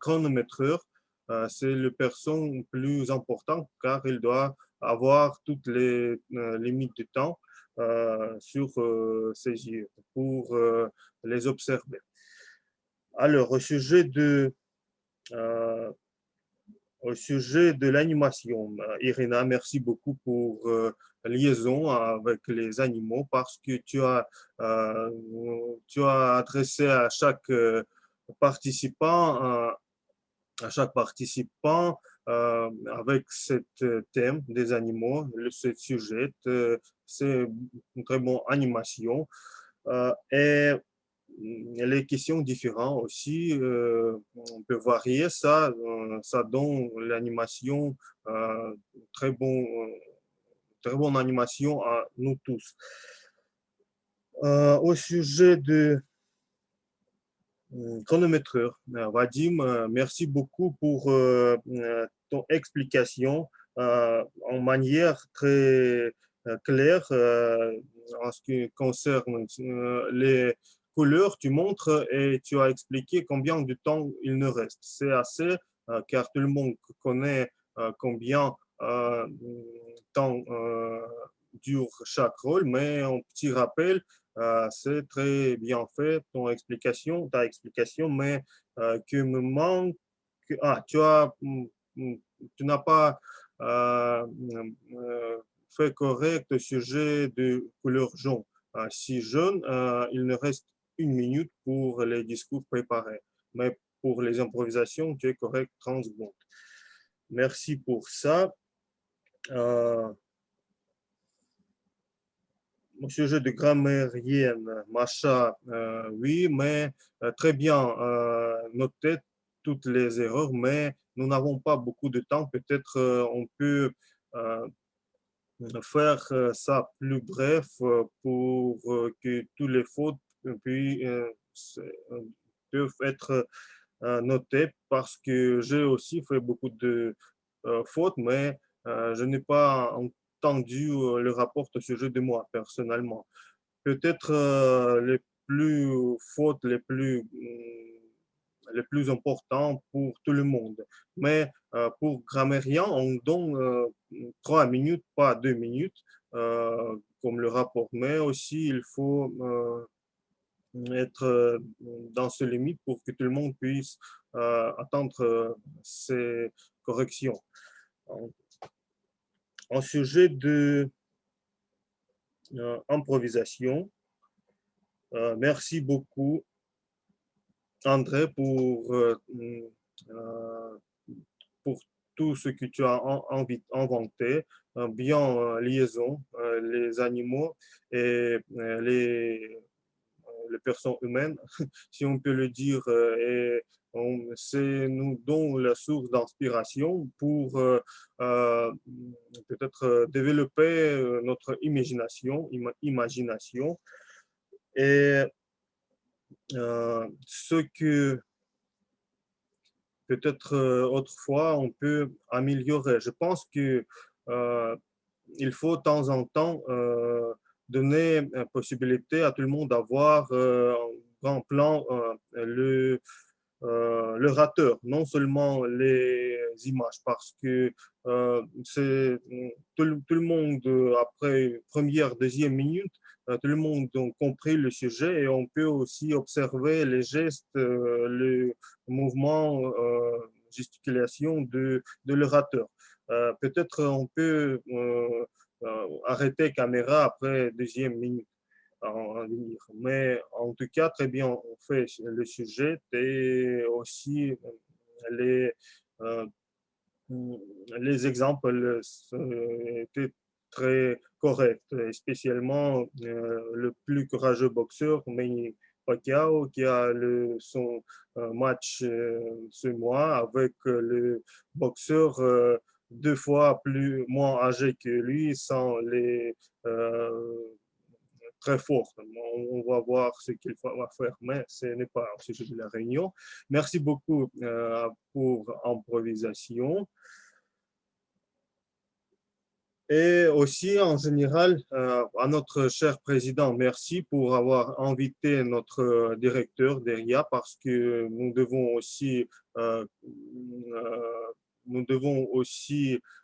chronométreur, c'est le personne plus important car il doit avoir toutes les limites de temps sur ses yeux pour les observer. Alors, au sujet de l'animation, Irina, merci beaucoup pour la liaison avec les animaux parce que tu as adressé à chaque participant avec ce thème des animaux, ce sujet. C'est une très bonne animation. Et les questions différentes aussi, on peut varier ça, ça donne l'animation, très bonne animation à nous tous. Au sujet de chronométreur, Vadim, merci beaucoup pour ton explication en manière très claire en ce qui concerne les couleurs. Tu montres et tu as expliqué combien de temps il nous reste. C'est assez car tout le monde connaît combien de temps dure chaque rôle, mais un petit rappel, c'est très bien fait, ta explication, mais que me manque, tu n'as pas fait correct au sujet de couleur jaune. si jeune, il ne reste 1 minute pour les discours préparés. Mais pour les improvisations, tu es correct, 30 secondes. Merci pour ça. Au sujet de grammairienne, Macha, oui, mais très bien noté toutes les erreurs, mais nous n'avons pas beaucoup de temps. Peut-être on peut faire ça plus bref pour que tous les fautes peuvent être notées, parce que j'ai aussi fait beaucoup de fautes, mais je n'ai pas entendu le rapport au sujet de moi personnellement. Peut-être les fautes les plus importants pour tout le monde. Mais pour grammairien, on donne 3 minutes, pas 2 minutes, comme le rapport. Mais aussi, il faut être dans ce limite pour que tout le monde puisse attendre ces corrections. En sujet de improvisation, merci beaucoup, André, pour tout ce que tu as inventé, bien liaison, les animaux et les personnes humaines, si on peut le dire, et c'est nous donne la source d'inspiration pour peut-être développer notre imagination, et ce que peut-être autrefois on peut améliorer. Je pense que il faut de temps en temps donner la possibilité à tout le monde d'avoir en grand plan le rateur, non seulement les images, parce que c'est tout le monde, après première, deuxième minute, tout le monde a compris le sujet, et on peut aussi observer les gestes, le mouvement, gesticulation de l'orateur. Peut-être on peut arrêter caméra après deuxième minute. Mais en tout cas, très bien, on fait le sujet, et aussi les, les exemples étaient très corrects, spécialement le plus courageux boxeur, Manny Pacquiao, qui a son match ce mois avec le boxeur 2 fois moins âgé que lui, sans les très fort. On va voir ce qu'il va faire, mais ce n'est pas au sujet de la réunion. Merci beaucoup pour l'improvisation. Et aussi, en général, à notre cher président, merci pour avoir invité notre directeur Deria, parce que nous devons aussi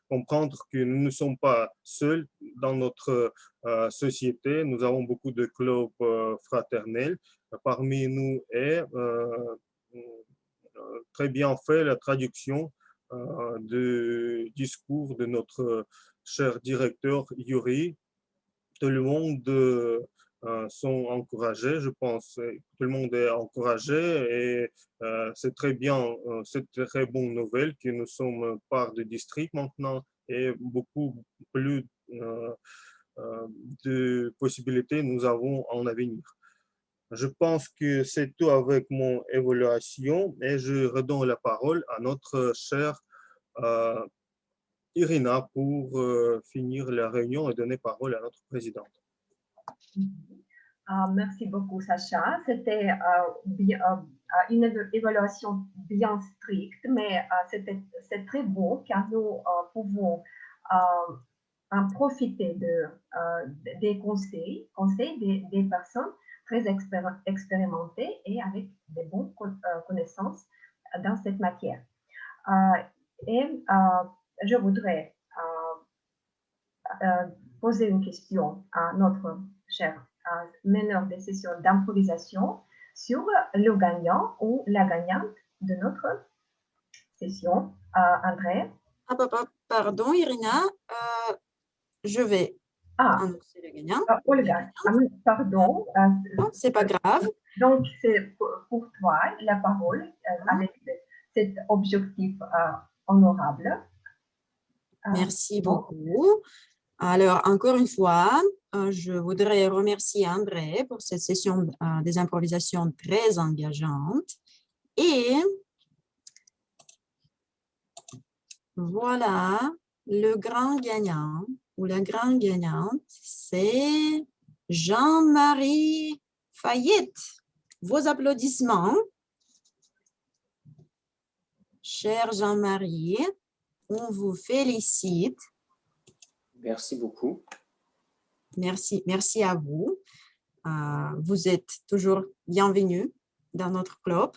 comprendre que nous ne sommes pas seuls dans notre société. Nous avons beaucoup de clubs fraternels parmi nous, et très bien fait la traduction du discours de notre cher directeur Yuri. Tout le monde sont encouragés, je pense. Tout le monde est encouragé, et c'est très bien, c'est une très bonne nouvelle que nous sommes part du district maintenant, et beaucoup plus de possibilités nous avons en avenir. Je pense que c'est tout avec mon évaluation, et je redonne la parole à notre chère Irina pour finir la réunion et donner parole à notre présidente. Merci beaucoup, Sacha. C'était une évaluation bien stricte, mais c'est très beau, car nous pouvons profiter des conseils des personnes très expérimentées et avec de bonnes connaissances dans cette matière. Et je voudrais poser une question à notre cher meneur des sessions d'improvisation sur le gagnant ou la gagnante de notre session. André? Pardon, Irina, je vais Ah, annoncer le gagnant. Olga, pardon. Non, c'est pas grave. Donc, c'est pour toi la parole avec cet objectif honorable. Merci beaucoup. Alors, encore une fois, je voudrais remercier André pour cette session des improvisations très engageantes. Et voilà, le grand gagnant ou la grande gagnante, c'est Jean-Marie Fayette. Vos applaudissements. Cher Jean-Marie, on vous félicite. Merci beaucoup. Merci à vous. Vous êtes toujours bienvenus dans notre club.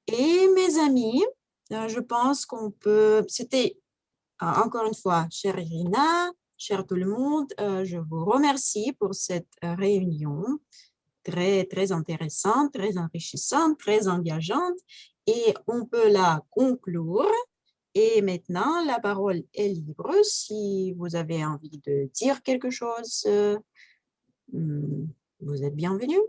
Et mes amis, je pense qu'on peut... C'était encore une fois, chère Irina, cher tout le monde, je vous remercie pour cette réunion très, très intéressante, très enrichissante, très engageante. Et on peut la conclure. Et maintenant, la parole est libre. Si vous avez envie de dire quelque chose, vous êtes bienvenus.